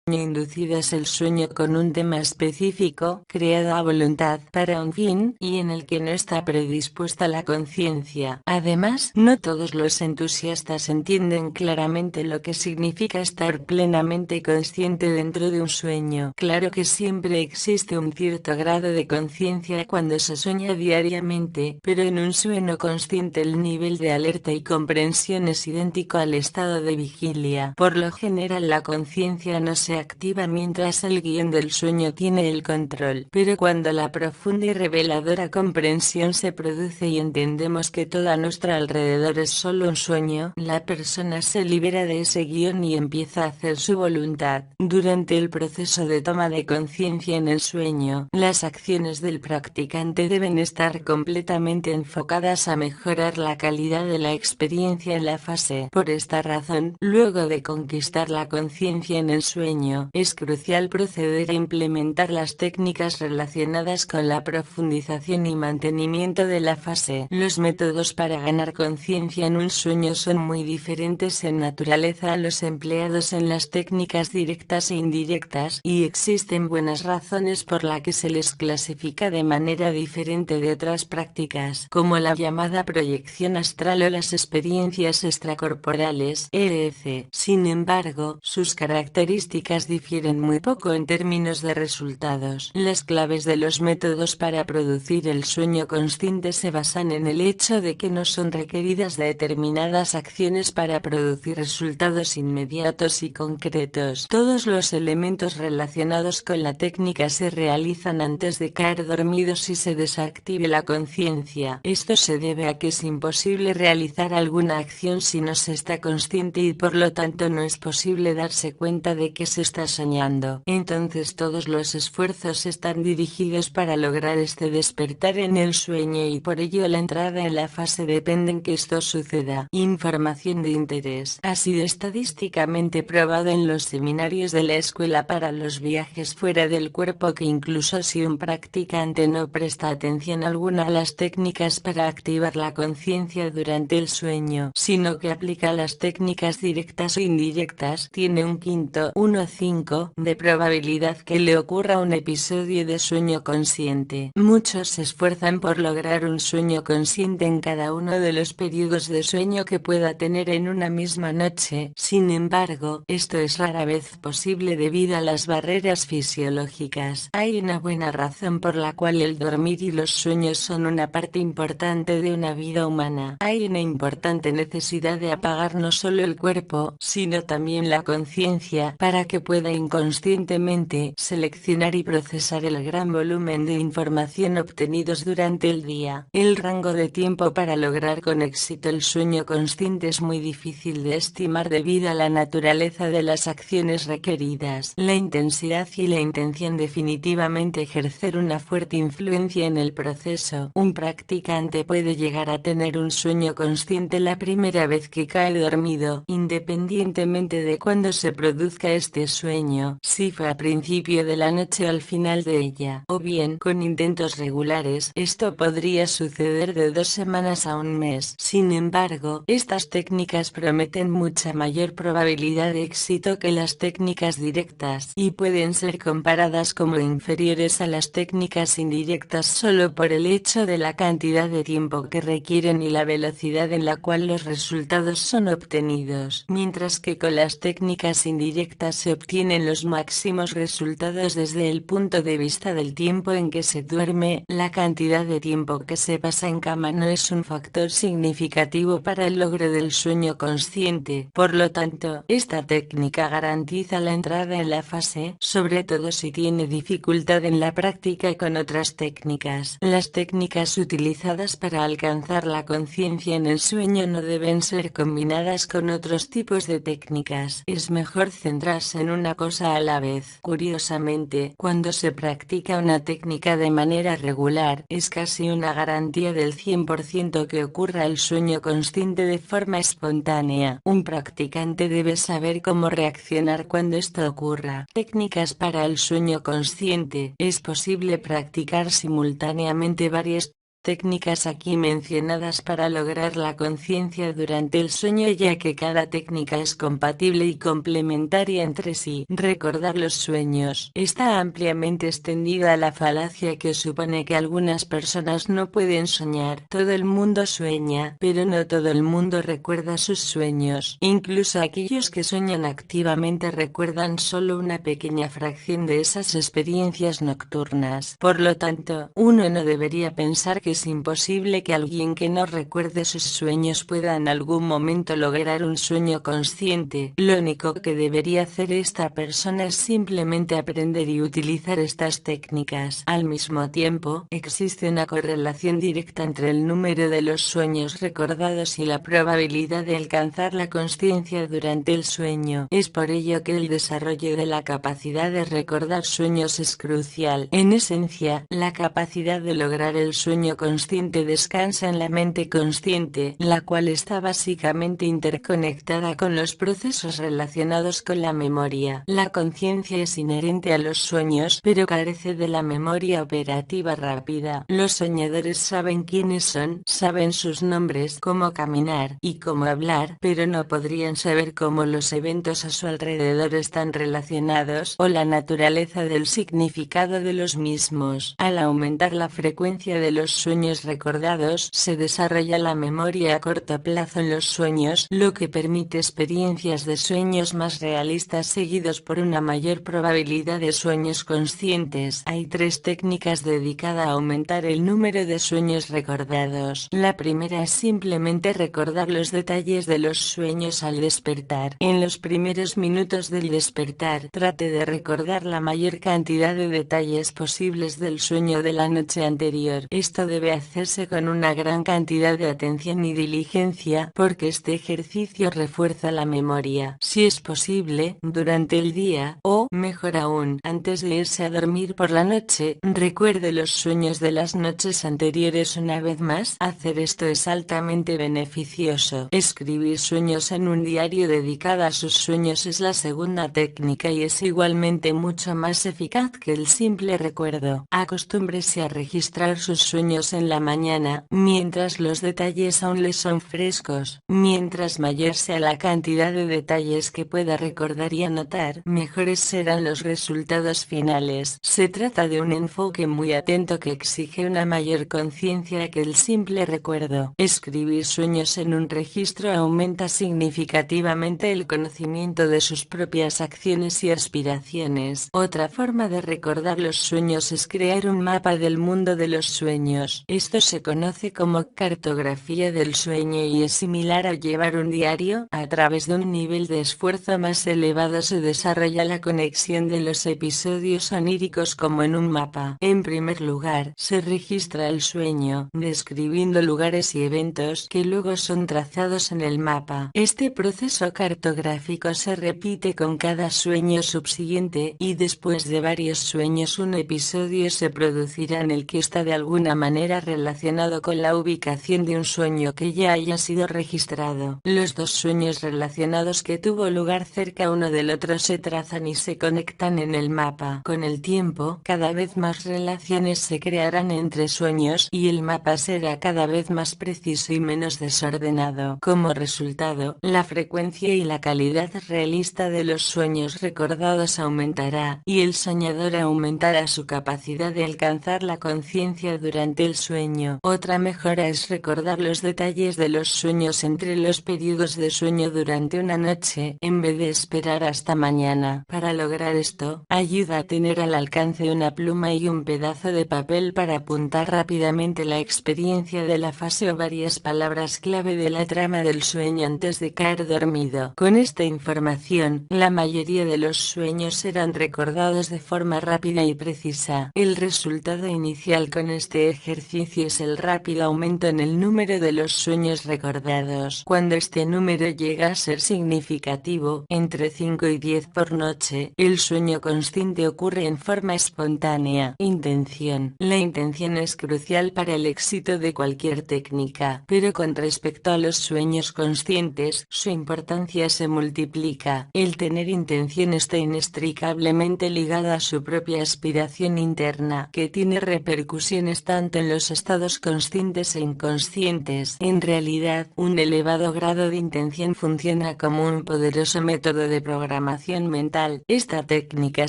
inducidas el sueño con un tema específico, creado a voluntad para un fin, y en el que no está predispuesta la conciencia. Además, no todos los entusiastas entienden claramente lo que significa estar plenamente consciente dentro de un sueño. Claro que siempre existe un cierto grado de conciencia cuando se sueña diariamente, pero en un sueño consciente el nivel de alerta y comprensión es idéntico al estado de vigilia. Por lo general la conciencia no se activa mientras el guión del sueño tiene el control, pero cuando la profunda y reveladora comprensión se produce y entendemos que todo a nuestro alrededor es solo un sueño, la persona se libera de ese guión y empieza a hacer su voluntad. Durante el proceso de toma de conciencia en el sueño, las acciones del practicante deben estar completamente enfocadas a mejorar la calidad de la experiencia en la fase. Por esta razón, luego de conquistar la conciencia en el sueño, es crucial proceder a implementar las técnicas relacionadas con la profundización y mantenimiento de la fase. Los métodos para ganar conciencia en un sueño son muy diferentes en naturaleza a los empleados en las técnicas directas e indirectas, y existen buenas razones por las que se les clasifica de manera diferente de otras prácticas, como la llamada proyección astral o las experiencias extracorporales, EEC. Sin embargo, sus características difieren muy poco en términos de resultados. Las claves de los métodos para producir el sueño consciente se basan en el hecho de que no son requeridas determinadas acciones para producir resultados inmediatos y concretos. Todos los elementos relacionados con la técnica se realizan antes de caer dormidos y se desactive la conciencia. Esto se debe a que es imposible realizar alguna acción si no se está consciente y por lo tanto no es posible darse cuenta de que se está soñando. Entonces todos los esfuerzos están dirigidos para lograr este despertar en el sueño y por ello la entrada en la fase depende en que esto suceda. Información de interés. Ha sido estadísticamente probado en los seminarios de la escuela para los viajes fuera del cuerpo que incluso si un practicante no presta atención alguna a las técnicas para activar la conciencia durante el sueño, sino que aplica las técnicas directas o indirectas, tiene un quinto 1,5 de probabilidad que le ocurra un episodio de sueño consciente. Muchos se esfuerzan por lograr un sueño consciente en cada uno de los periodos de sueño que pueda tener en una misma noche. Sin embargo, esto es rara vez posible debido a las barreras fisiológicas. Hay una buena razón por la cual el dormir y los sueños son una parte importante de una vida humana. Hay una importante necesidad de apagar no solo el cuerpo, sino también la conciencia, para que pueda inconscientemente seleccionar y procesar el gran volumen de información obtenidos durante el día. El rango de tiempo para lograr con éxito el sueño consciente es muy difícil de estimar debido a la naturaleza de las acciones requeridas. La intensidad y la intención definitivamente ejercer una fuerte influencia en el proceso. Un practicante puede llegar a tener un sueño consciente la primera vez que cae dormido, independientemente de cuándo se produzca este sueño, si fue a principio de la noche o al final de ella, o bien con intentos regulares. Esto podría suceder de 2 semanas a un mes. Sin embargo, estas técnicas prometen mucha mayor probabilidad de éxito que las técnicas directas, y pueden ser comparadas como inferiores a las técnicas indirectas solo por el hecho de la cantidad de tiempo que requieren y la velocidad en la cual los resultados son obtenidos. Mientras que con las técnicas indirectas se obtienen los máximos resultados desde el punto de vista del tiempo en que se duerme, la cantidad de tiempo que se pasa en cama no es un factor significativo para el logro del sueño consciente. Por lo tanto, esta técnica garantiza la entrada en la fase, sobre todo si tiene dificultad en la práctica con otras técnicas. Las técnicas utilizadas para alcanzar la conciencia en el sueño no deben ser combinadas con otros tipos de técnicas. Es mejor centrarse en una cosa a la vez. Curiosamente, cuando se practica una técnica de manera regular, es casi una garantía del 100% que ocurra el sueño consciente de forma espontánea. Un practicante debe saber cómo reaccionar cuando esto ocurra. Técnicas para el sueño consciente. Es posible practicar simultáneamente varias técnicas aquí mencionadas para lograr la conciencia durante el sueño, ya que cada técnica es compatible y complementaria entre sí. Recordar los sueños. Está ampliamente extendida la falacia que supone que algunas personas no pueden soñar. Todo el mundo sueña, pero no todo el mundo recuerda sus sueños. Incluso aquellos que sueñan activamente recuerdan solo una pequeña fracción de esas experiencias nocturnas. Por lo tanto, uno no debería pensar que es imposible que alguien que no recuerde sus sueños pueda en algún momento lograr un sueño consciente. Lo único que debería hacer esta persona es simplemente aprender y utilizar estas técnicas. Al mismo tiempo, existe una correlación directa entre el número de los sueños recordados y la probabilidad de alcanzar la consciencia durante el sueño. Es por ello que el desarrollo de la capacidad de recordar sueños es crucial. En esencia, la capacidad de lograr el sueño consciente descansa en la mente consciente, la cual está básicamente interconectada con los procesos relacionados con la memoria. La conciencia es inherente a los sueños, pero carece de la memoria operativa rápida. Los soñadores saben quiénes son, saben sus nombres, cómo caminar y cómo hablar, pero no podrían saber cómo los eventos a su alrededor están relacionados o la naturaleza del significado de los mismos. Al aumentar la frecuencia de los sueños recordados, se desarrolla la memoria a corto plazo en los sueños, lo que permite experiencias de sueños más realistas seguidos por una mayor probabilidad de sueños conscientes. Hay 3 técnicas dedicadas a aumentar el número de sueños recordados. La primera es simplemente recordar los detalles de los sueños al despertar. En los primeros minutos del despertar, trate de recordar la mayor cantidad de detalles posibles del sueño de la noche anterior. Esto debe hacerse con una gran cantidad de atención y diligencia, porque este ejercicio refuerza la memoria. Si es posible, durante el día, o, mejor aún, antes de irse a dormir por la noche, recuerde los sueños de las noches anteriores una vez más. Hacer esto es altamente beneficioso. Escribir sueños en un diario dedicado a sus sueños es la segunda técnica y es igualmente mucho más eficaz que el simple recuerdo. Acostúmbrese a registrar sus sueños en la mañana, mientras los detalles aún les son frescos. Mientras mayor sea la cantidad de detalles que pueda recordar y anotar, mejores serán los resultados finales. Se trata de un enfoque muy atento que exige una mayor conciencia que el simple recuerdo. Escribir sueños en un registro aumenta significativamente el conocimiento de sus propias acciones y aspiraciones. Otra forma de recordar los sueños es crear un mapa del mundo de los sueños. Esto se conoce como cartografía del sueño y es similar a llevar un diario. A través de un nivel de esfuerzo más elevado se desarrolla la conexión de los episodios oníricos como en un mapa. En primer lugar, se registra el sueño, describiendo lugares y eventos que luego son trazados en el mapa. Este proceso cartográfico se repite con cada sueño subsiguiente, y después de varios sueños un episodio se producirá en el que está de alguna manera relacionado con la ubicación de un sueño que ya haya sido registrado. Los 2 sueños relacionados que tuvo lugar cerca uno del otro se trazan y se conectan en el mapa. Con el tiempo, cada vez más relaciones se crearán entre sueños y el mapa será cada vez más preciso y menos desordenado. Como resultado, la frecuencia y la calidad realista de los sueños recordados aumentará, y el soñador aumentará su capacidad de alcanzar la conciencia durante el sueño. Otra mejora es recordar los detalles de los sueños entre los periodos de sueño durante una noche, en vez de esperar hasta mañana. Para lograr esto, ayuda a tener al alcance una pluma y un pedazo de papel para apuntar rápidamente la experiencia de la fase o varias palabras clave de la trama del sueño antes de caer dormido. Con esta información, la mayoría de los sueños serán recordados de forma rápida y precisa. El resultado inicial con este ejercicio es el rápido aumento en el número de los sueños recordados. Cuando este número llega a ser significativo, entre 5 y 10 por noche, consciente. El sueño consciente ocurre en forma espontánea. Intención. La intención es crucial para el éxito de cualquier técnica, pero con respecto a los sueños conscientes, su importancia se multiplica. El tener intención está inextricablemente ligada a su propia aspiración interna, que tiene repercusiones tanto en los estados conscientes e inconscientes. En realidad, un elevado grado de intención funciona como un poderoso método de programación mental. Esta técnica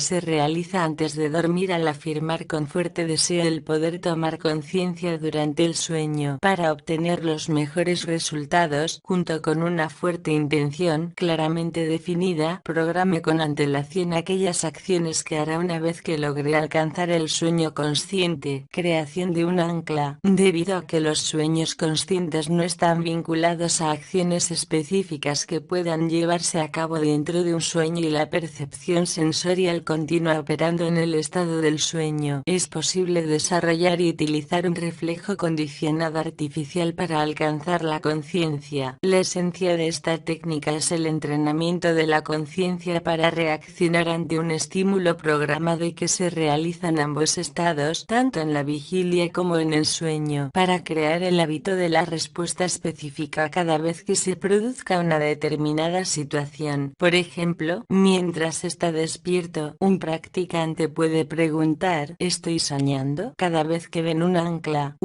se realiza antes de dormir al afirmar con fuerte deseo el poder tomar conciencia durante el sueño. Para obtener los mejores resultados, junto con una fuerte intención claramente definida, programe con antelación aquellas acciones que hará una vez que logre alcanzar el sueño consciente. Creación de un ancla. Debido a que los sueños conscientes no están vinculados a acciones específicas que puedan llevarse a cabo dentro de un sueño y la percepción sensorial continúa operando en el estado del sueño, es posible desarrollar y utilizar un reflejo condicionado artificial para alcanzar la conciencia. La esencia de esta técnica es el entrenamiento de la conciencia para reaccionar ante un estímulo programado y que se realiza en ambos estados, tanto en la vigilia como en el sueño, para crear el hábito de la respuesta específica cada vez que se produzca una determinada situación. Por ejemplo, mientras está despierto, un practicante puede preguntar: ¿estoy soñando? Cada vez que ven un ancla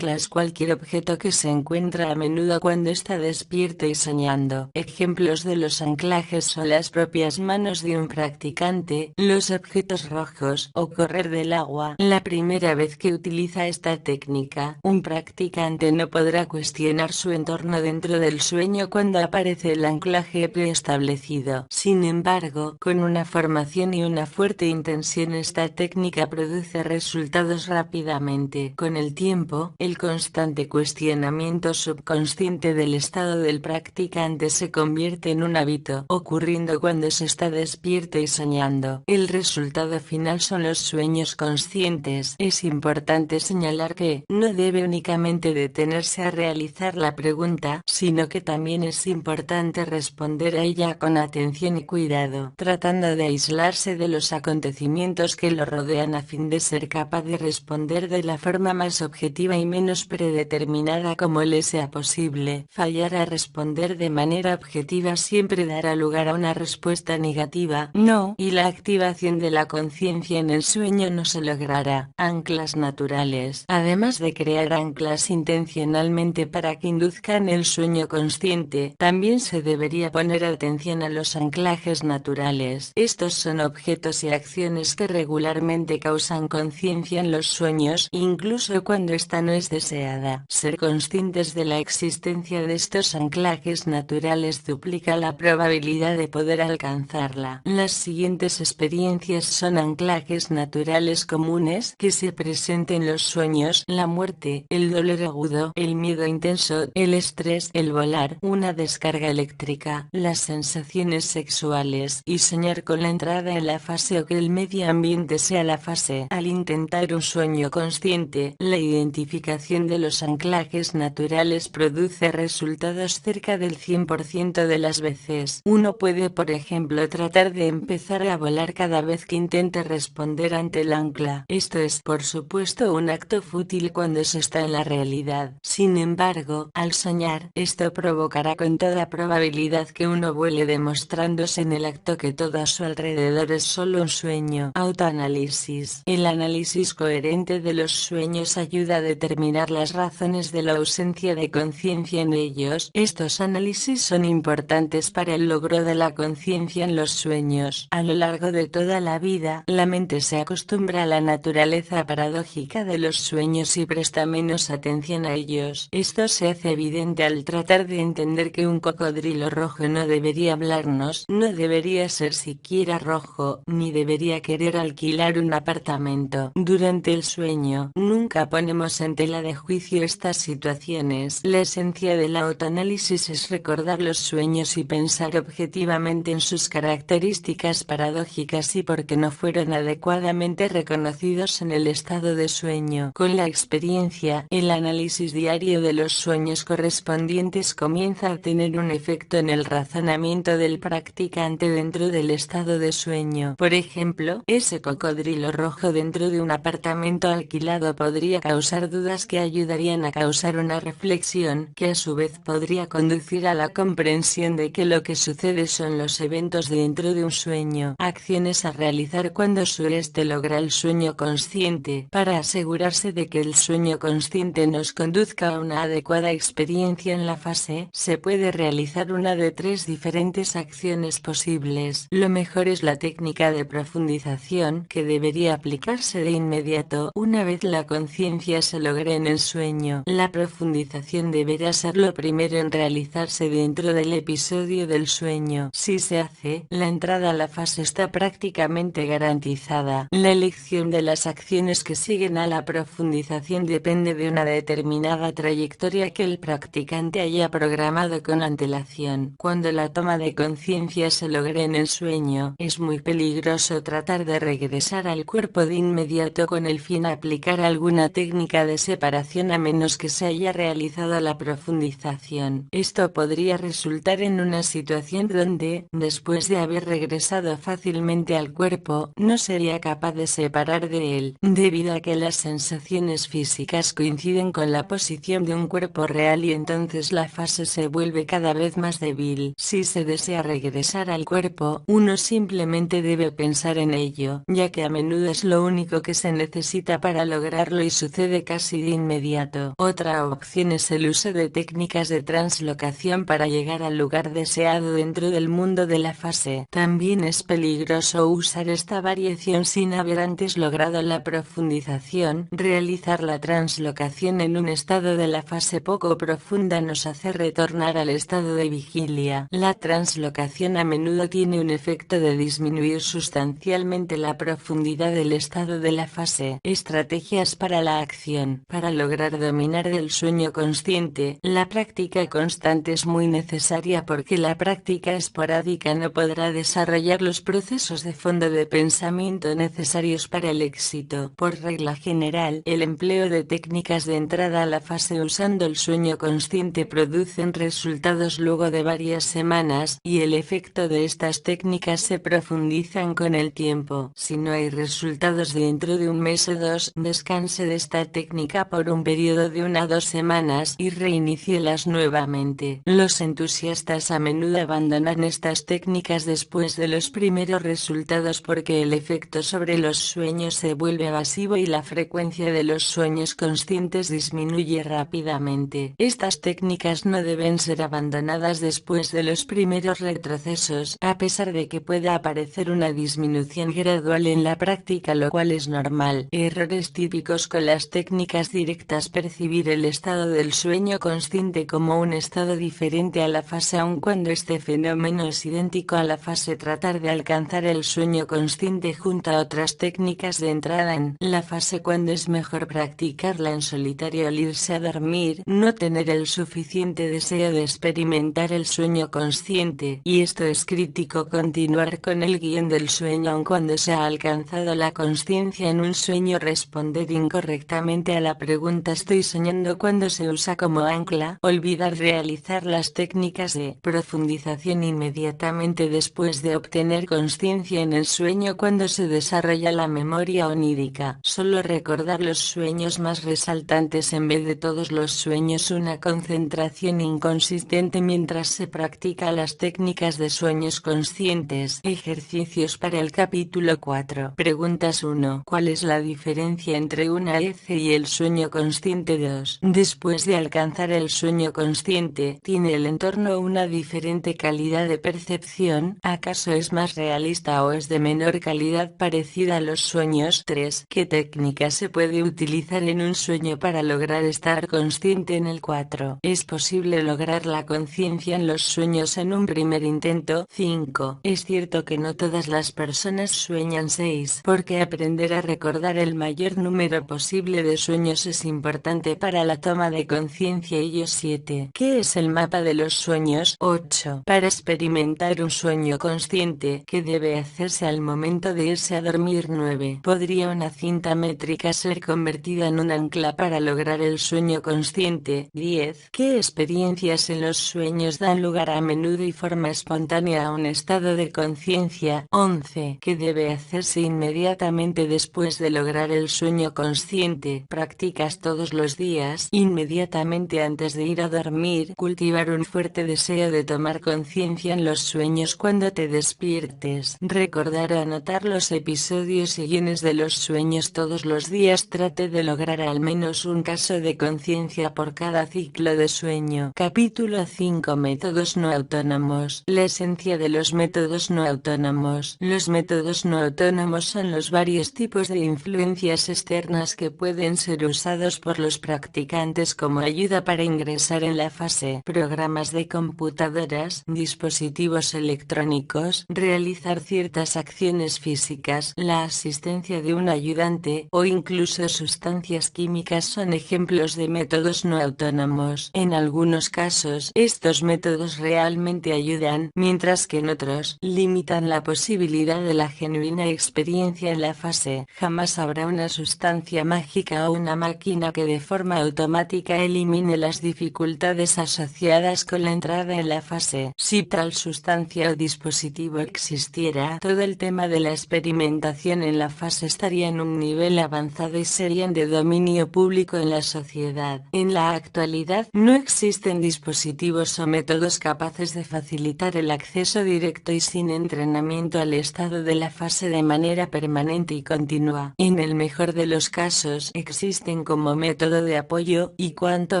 es cualquier objeto que se encuentra a menudo cuando está despierto y soñando. Ejemplos de los anclajes son las propias manos de un practicante, los objetos rojos o correr del agua. La primera vez que utiliza esta técnica, un practicante no podrá cuestionar su entorno dentro del sueño cuando aparece el anclaje preestablecido. Sin embargo, con una formación y una fuerte intención, esta técnica produce resultados rápidamente. Con el tiempo, el constante cuestionamiento subconsciente del estado del practicante se convierte en un hábito, ocurriendo cuando se está despierto y soñando. El resultado final son los sueños conscientes. Es importante señalar que no debe únicamente detenerse a realizar la pregunta, sino que también es importante responder a ella con atención y cuidado, tratando de aislarse de los acontecimientos que lo rodean a fin de ser capaz de responder de la forma más objetiva y menos predeterminada como le sea posible. Fallar a responder de manera objetiva siempre dará lugar a una respuesta negativa, no, y la activación de la conciencia en el sueño no se logrará. Anclas naturales. Además de crear anclas intencionalmente para que induzcan el sueño consciente, también se debería poner atención a los anclajes naturales. Estos son objetos y acciones que regularmente causan conciencia en los sueños, incluso cuando esta no es deseada. Ser conscientes de la existencia de estos anclajes naturales duplica la probabilidad de poder alcanzarla. Las siguientes experiencias son anclajes naturales comunes que se presentan en los sueños: la muerte, el dolor agudo, el miedo intenso, el estrés, el volar, una descarga eléctrica, las sensaciones sexuales, y soñar con la entrada en la fase o que el medio ambiente sea la fase. Al intentar un sueño consciente, la identificación de los anclajes naturales produce resultados cerca del 100% de las veces. Uno puede, por ejemplo, tratar de empezar a volar cada vez que intente responder ante el ancla. Esto es, por supuesto, un acto fútil cuando se está en la realidad. Sin embargo, al soñar, esto provocará con toda probabilidad que uno vuele, demostrándose en el acto que todo a su alrededor es solo un sueño. Autoanálisis. El análisis coherente de los sueños ayuda a determinar las razones de la ausencia de conciencia en ellos. Estos análisis son importantes para el logro de la conciencia en los sueños. A lo largo de toda la vida, la mente se acostumbra a la naturaleza paradójica de los sueños y presta menos atención a ellos. Esto se hace evidente al tratar de entender que un cocodrilo rojo no debería hablarnos, no debería ser siquiera rojo, ni debería querer alquilar un apartamento. Durante el sueño, nunca ponemos en tela de juicio estas situaciones. La esencia del autoanálisis es recordar los sueños y pensar objetivamente en sus características paradójicas y por qué no fueron adecuadamente reconocidos en el estado de sueño. Con la experiencia, el análisis diario de los sueños correspondientes comienza a tener un efecto en el razonamiento del practicante dentro del estado estado de sueño. Por ejemplo, ese cocodrilo rojo dentro de un apartamento alquilado podría causar dudas que ayudarían a causar una reflexión, que a su vez podría conducir a la comprensión de que lo que sucede son los eventos dentro de un sueño. Acciones a realizar cuando sureste logra el sueño consciente. Para asegurarse de que el sueño consciente nos conduzca a una adecuada experiencia en la fase, se puede realizar una de tres diferentes acciones posibles. Lo mejor es la técnica de profundización, que debería aplicarse de inmediato una vez la conciencia se logre en el sueño. La profundización deberá ser lo primero en realizarse dentro del episodio del sueño. Si se hace, la entrada a la fase está prácticamente garantizada. La elección de las acciones que siguen a la profundización depende de una determinada trayectoria que el practicante haya programado con antelación. Cuando la toma de conciencia se logre en el sueño, es muy peligroso tratar de regresar al cuerpo de inmediato con el fin de aplicar alguna técnica de separación a menos que se haya realizado la profundización. Esto podría resultar en una situación donde, después de haber regresado fácilmente al cuerpo, no sería capaz de separar de él, debido a que las sensaciones físicas coinciden con la posición de un cuerpo real y entonces la fase se vuelve cada vez más débil. Si se desea regresar al cuerpo, uno simplemente debe pensar en ello, ya que a menudo es lo único que se necesita para lograrlo y sucede casi de inmediato. Otra opción es el uso de técnicas de translocación para llegar al lugar deseado dentro del mundo de la fase. También es peligroso usar esta variación sin haber antes logrado la profundización. Realizar la translocación en un estado de la fase poco profunda nos hace retornar al estado de vigilia. La translocación a menudo tiene un efecto de disminuir sustancialmente la profundidad del estado de la fase. Estrategias para la acción. Para lograr dominar el sueño consciente, la práctica constante es muy necesaria porque la práctica esporádica no podrá desarrollar los procesos de fondo de pensamiento necesarios para el éxito. Por regla general, el empleo de técnicas de entrada a la fase usando el sueño consciente producen resultados luego de varias semanas, y el efecto de estas técnicas se profundizan con el tiempo. Si no hay resultados dentro de un mes o dos, descanse de esta técnica por un periodo de 1 a 2 semanas y reinícielas nuevamente. Los entusiastas a menudo abandonan estas técnicas después de los primeros resultados porque el efecto sobre los sueños se vuelve evasivo y la frecuencia de los sueños conscientes disminuye rápidamente. Estas técnicas no deben ser abandonadas después de los primeros retrocesos, a pesar de que pueda aparecer una disminución gradual en la práctica, lo cual es normal. Errores típicos con las técnicas directas: percibir el estado del sueño consciente como un estado diferente a la fase aun cuando este fenómeno es idéntico a la fase. Tratar de alcanzar el sueño consciente junto a otras técnicas de entrada en la fase cuando es mejor practicarla en solitario al irse a dormir. No tener el suficiente deseo de experimentar el sueño consciente, y esto es crítico. Continuar con el guión del sueño aun cuando se ha alcanzado la consciencia en un sueño. Responder incorrectamente a la pregunta "¿estoy soñando?" cuando se usa como ancla. Olvidar realizar las técnicas de profundización inmediatamente después de obtener conciencia en el sueño cuando se desarrolla la memoria onírica. Solo recordar los sueños más resaltantes en vez de todos los sueños. Una concentración inconsistente mientras se practica las técnicas de sueños conscientes. Ejercicios para el capítulo 4. Preguntas 1. ¿Cuál es la diferencia entre una EC y el sueño consciente? 2. Después de alcanzar el sueño consciente, ¿tiene el entorno una diferente calidad de percepción? ¿Acaso es más realista o es de menor calidad parecida a los sueños? 3. ¿Qué técnica se puede utilizar en un sueño para lograr estar consciente en el 4? ¿Es posible lograr la conciencia en los sueños en un primer intento? 5. Es cierto que no todas las personas sueñan. 6. Porque aprender a recordar el mayor número posible de sueños es importante para la toma de conciencia. Ellos. 7. ¿Qué es el mapa de los sueños? 8. Para experimentar un sueño consciente, ¿qué debe hacerse al momento de irse a dormir? 9. ¿Podría una cinta métrica ser convertida en un ancla para lograr el sueño consciente? 10. ¿Qué experiencias en los sueños dan lugar a menudo y forma espontánea a un estado de conciencia conciencia. 11. ¿Qué debe hacerse inmediatamente después de lograr el sueño consciente? Practicas todos los días, inmediatamente antes de ir a dormir, cultivar un fuerte deseo de tomar conciencia en los sueños cuando te despiertes. Recordar o anotar los episodios y guiones de los sueños todos los días. Trate de lograr al menos un caso de conciencia por cada ciclo de sueño. Capítulo 5. Métodos no autónomos. La esencia de los métodos no autónomos. Los métodos no autónomos son los varios tipos de influencias externas que pueden ser usados por los practicantes como ayuda para ingresar en la fase. Programas de computadoras, dispositivos electrónicos, realizar ciertas acciones físicas, la asistencia de un ayudante, o incluso sustancias químicas son ejemplos de métodos no autónomos. En algunos casos, estos métodos realmente ayudan, mientras que en otros, limitan la posibilidad de la genuina experiencia en la fase. Jamás habrá una sustancia mágica o una máquina que de forma automática elimine las dificultades asociadas con la entrada en la fase. Si tal sustancia o dispositivo existiera, todo el tema de la experimentación en la fase estaría en un nivel avanzado y serían de dominio público en la sociedad. En la actualidad, no existen dispositivos o métodos capaces de facilitar el acceso directo y sin entrenamiento al estado de la fase de manera permanente y continua. En el mejor de los casos, existen como método de apoyo, y cuanto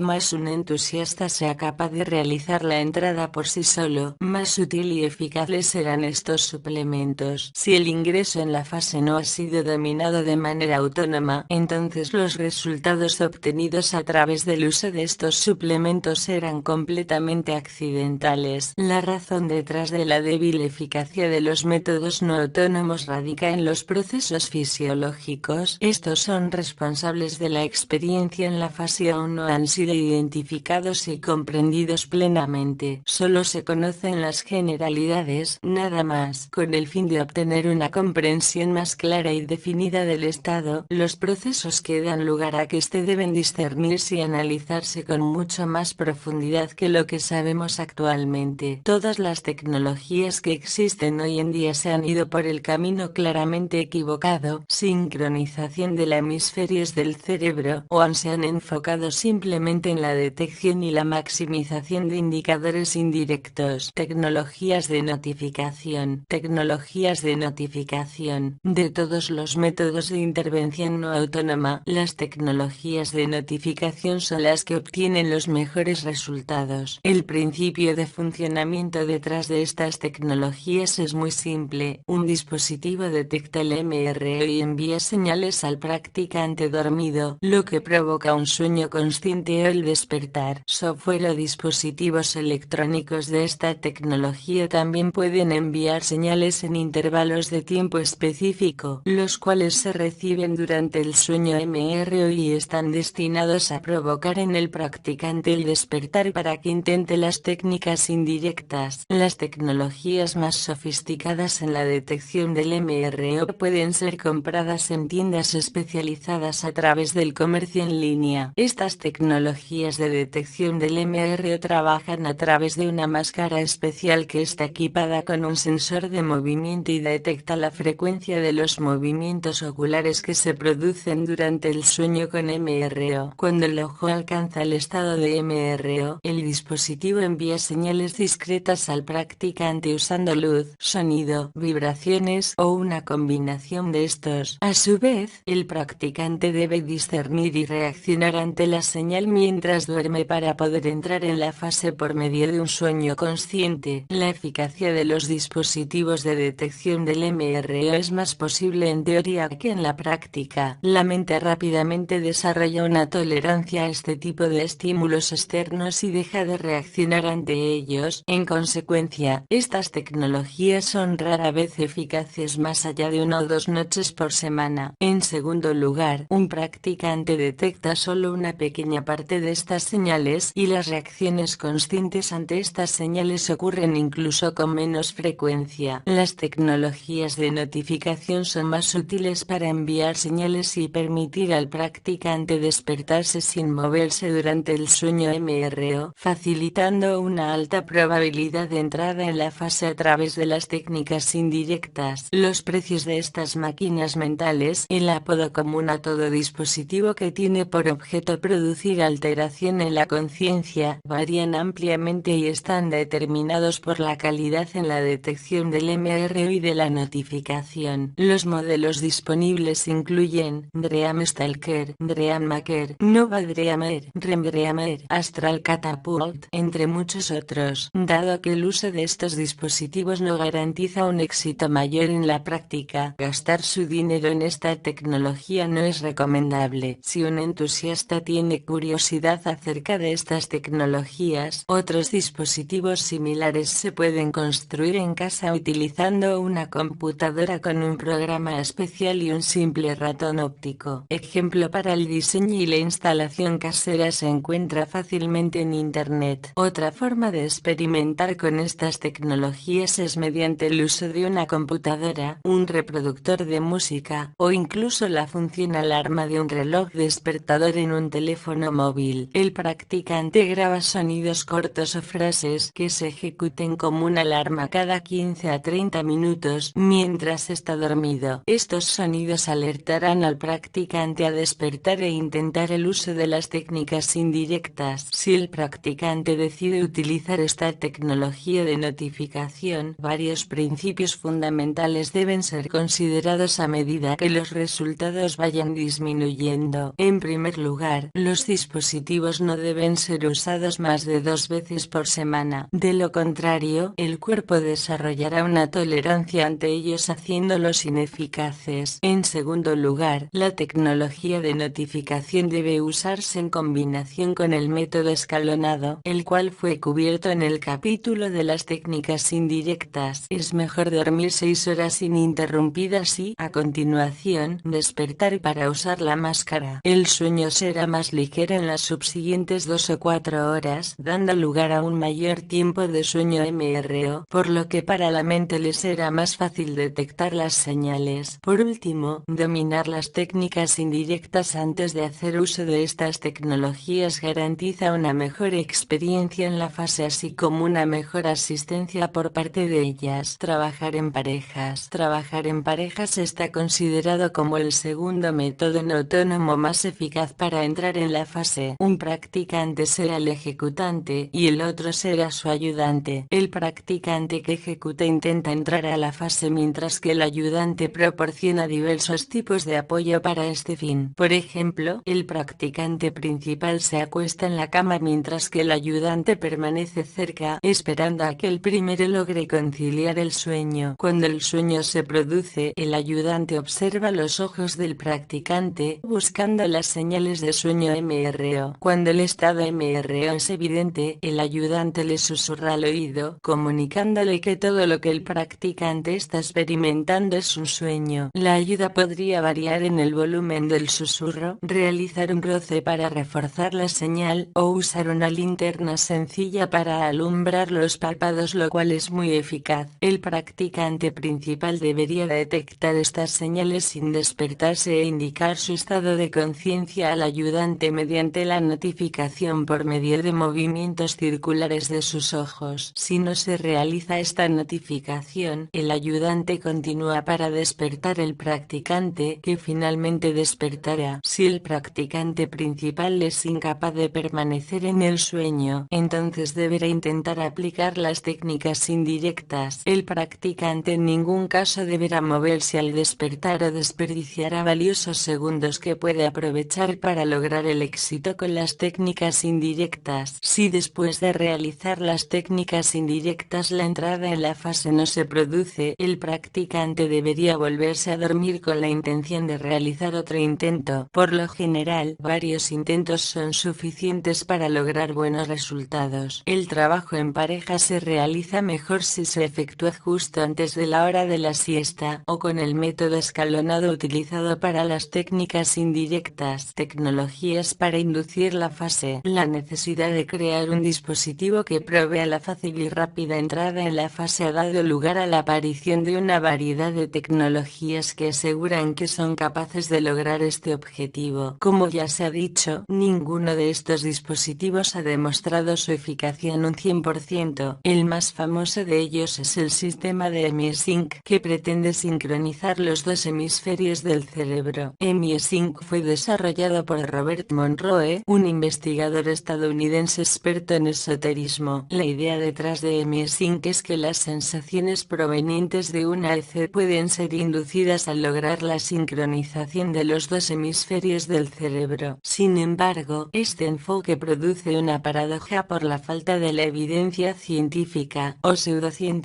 más un entusiasta sea capaz de realizar la entrada por sí solo, más útil y eficaz le serán estos suplementos. Si el ingreso en la fase no ha sido dominado de manera autónoma, entonces los resultados obtenidos a través del uso de estos suplementos serán completamente accidentales. La razón detrás de la débil eficacia de los métodos no autónomos radica en los procesos fisiológicos. Estos son responsables de la experiencia en la fase y aún no han sido identificados y comprendidos plenamente. Solo se conocen las generalidades, nada más. Con el fin de obtener una comprensión más clara y definida del estado, los procesos que dan lugar a que éste deben discernirse y analizarse con mucho más profundidad que lo que sabemos actualmente. Todas las tecnologías que existen hoy en día se han ido por el camino claramente equivocado, sincronización de hemisferios del cerebro, o se han enfocado simplemente en la detección y la maximización de indicadores indirectos. Tecnologías de notificación. Tecnologías de notificación. De todos los métodos de intervención no autónoma, las tecnologías de notificación son las que obtienen los mejores resultados. El principio de funcionamiento detrás de estas tecnologías es muy simple. Un dispositivo detecta el MRO y envía señales al practicante dormido, lo que provoca un sueño consciente o el despertar. Software o dispositivos electrónicos de esta tecnología también pueden enviar señales en intervalos de tiempo específico, los cuales se reciben durante el sueño MRO y están destinados a provocar en el practicante el despertar para que intente las técnicas indirectas. Las tecnologías más sofisticadas en la detección del MRO pueden ser compradas en tiendas especializadas a través del comercio en línea. Estas tecnologías de detección del MRO trabajan a través de una máscara especial que está equipada con un sensor de movimiento y detecta la frecuencia de los movimientos oculares que se producen durante el sueño con MRO. Cuando el ojo alcanza el estado de MRO, el dispositivo envía señales discretas al practicante usando luz, sonido, vibraciones o una combinación de estos. A su vez, el practicante debe discernir y reaccionar ante la señal mientras duerme para poder entrar en la fase por medio de un sueño consciente. La eficacia de los dispositivos de detección del MRO es más posible en teoría que en la práctica. La mente rápidamente desarrolla una tolerancia a este tipo de estímulos externos y deja de reaccionar ante ellos. En consecuencia, estas tecnologías son rara vez eficaces más allá de 1 o 2 noches por semana. En segundo lugar, un practicante detecta solo una pequeña parte de estas señales y las reacciones conscientes ante estas señales ocurren incluso con menos frecuencia. Las tecnologías de notificación son más útiles para enviar señales y permitir al practicante despertarse sin moverse durante el sueño MRO, facilitando una alta probabilidad de entrada en la fase a través de las técnicas indirectas. Los precios de estas máquinas mentales, el apodo común a todo dispositivo que tiene por objeto producir alteración en la conciencia, varían ampliamente y están determinados por la calidad en la detección del MRO y de la notificación. Los modelos disponibles incluyen Dream Stalker, Dream Maker, Nova Dreamer, REM Dreamer, Astral Catapult, entre muchos otros. Dado que el uso de estos dispositivos no garantiza un éxito mayor en la práctica, gastar su dinero en esta tecnología no es recomendable. Si un entusiasta tiene curiosidad acerca de estas tecnologías, otros dispositivos similares se pueden construir en casa utilizando una computadora con un programa especial y un simple ratón óptico. Ejemplo para el diseño y la instalación casera se encuentra fácilmente en Internet. Otra forma de experimentar con estas tecnologías es mediante el uso de una computadora, un reproductor de música, o incluso la función alarma de un reloj despertador en un teléfono móvil. El practicante graba sonidos cortos o frases que se ejecuten como una alarma cada 15 a 30 minutos mientras está dormido. Estos sonidos alertarán al practicante a despertar e intentar el uso de las técnicas indirectas. Si el practicante decide utilizar esta tecnología de notificación, varios principios fundamentales deben ser considerados a medida que los resultados vayan disminuyendo. En primer lugar, los dispositivos no deben ser usados más de 2 veces por semana. De lo contrario, el cuerpo desarrollará una tolerancia ante ellos haciéndolos ineficaces. En segundo lugar, la tecnología de notificación debe usarse en combinación con el método escalonado, el cual fue cubierto en el capítulo de las técnicas indirectas. Es mejor dormir 6 horas ininterrumpidas y, a continuación, despertar para usar la máscara. El sueño será más ligero en las subsiguientes 2 o 4 horas, dando lugar a un mayor tiempo de sueño MRO, por lo que para la mente le será más fácil detectar las señales. Por último, dominar las técnicas indirectas antes de hacer uso de estas tecnologías garantiza una mejor experiencia en la fase así como una mejor asistencia por parte de ellas. Trabajar en parejas. Trabajar en parejas está considerado como el segundo método no autónomo más eficaz para entrar en la fase. Un practicante será el ejecutante y el otro será su ayudante. El practicante que ejecuta intenta entrar a la fase mientras que el ayudante proporciona diversos tipos de apoyo para este fin. Por ejemplo, el practicante principal se acuesta en la cama mientras que el ayudante permanece cerca, esperando a que el primero logre conciliar el sueño. Cuando el sueño se produce, el ayudante observa los ojos del practicante, buscando las señales de sueño MRO. Cuando el estado MRO es evidente, el ayudante le susurra al oído, comunicándole que todo lo que el practicante está experimentando es un sueño. La ayuda podría variar en el volumen del susurro, realizar un roce para reforzar la señal, o usar una linterna sencilla para alumbrar los párpados, lo cual es muy eficaz. El practicante principal debería detectar estas señales sin despertarse e indicar su estado de conciencia al ayudante mediante la notificación por medio de movimientos circulares de sus ojos. Si no se realiza esta notificación, el ayudante continúa para despertar el practicante, que finalmente despertará. Si el practicante principal es incapaz de permanecer en el sueño, entonces deberá intentar aplicar las técnicas indirectas. El practicante en ningún caso deberá moverse al despertar o desperdiciará valiosos segundos que puede aprovechar para lograr el éxito con las técnicas indirectas. Si después de realizar las técnicas indirectas la entrada en la fase no se produce, el practicante debería volverse a dormir con la intención de realizar otro intento. Por lo general, varios intentos son suficientes para lograr buenos resultados. El trabajo en pareja se realiza mejor si se efectúa justo antes de la hora de la siesta, o con el método escalonado utilizado para las técnicas indirectas. Tecnologías para inducir la fase. La necesidad de crear un dispositivo que provea la fácil y rápida entrada en la fase ha dado lugar a la aparición de una variedad de tecnologías que aseguran que son capaces de lograr este objetivo. Como ya se ha dicho, ninguno de estos dispositivos ha demostrado su eficacia en un 100%. El más famoso de ellos 2 es el sistema de MSync, que pretende sincronizar los dos hemisferios del cerebro. MSync fue desarrollado por Robert Monroe, un investigador estadounidense experto en esoterismo. La idea detrás de MSync es que las sensaciones provenientes de una EC pueden ser inducidas al lograr la sincronización de los dos hemisferios del cerebro. Sin embargo, este enfoque produce una paradoja por la falta de la evidencia científica o pseudocientífica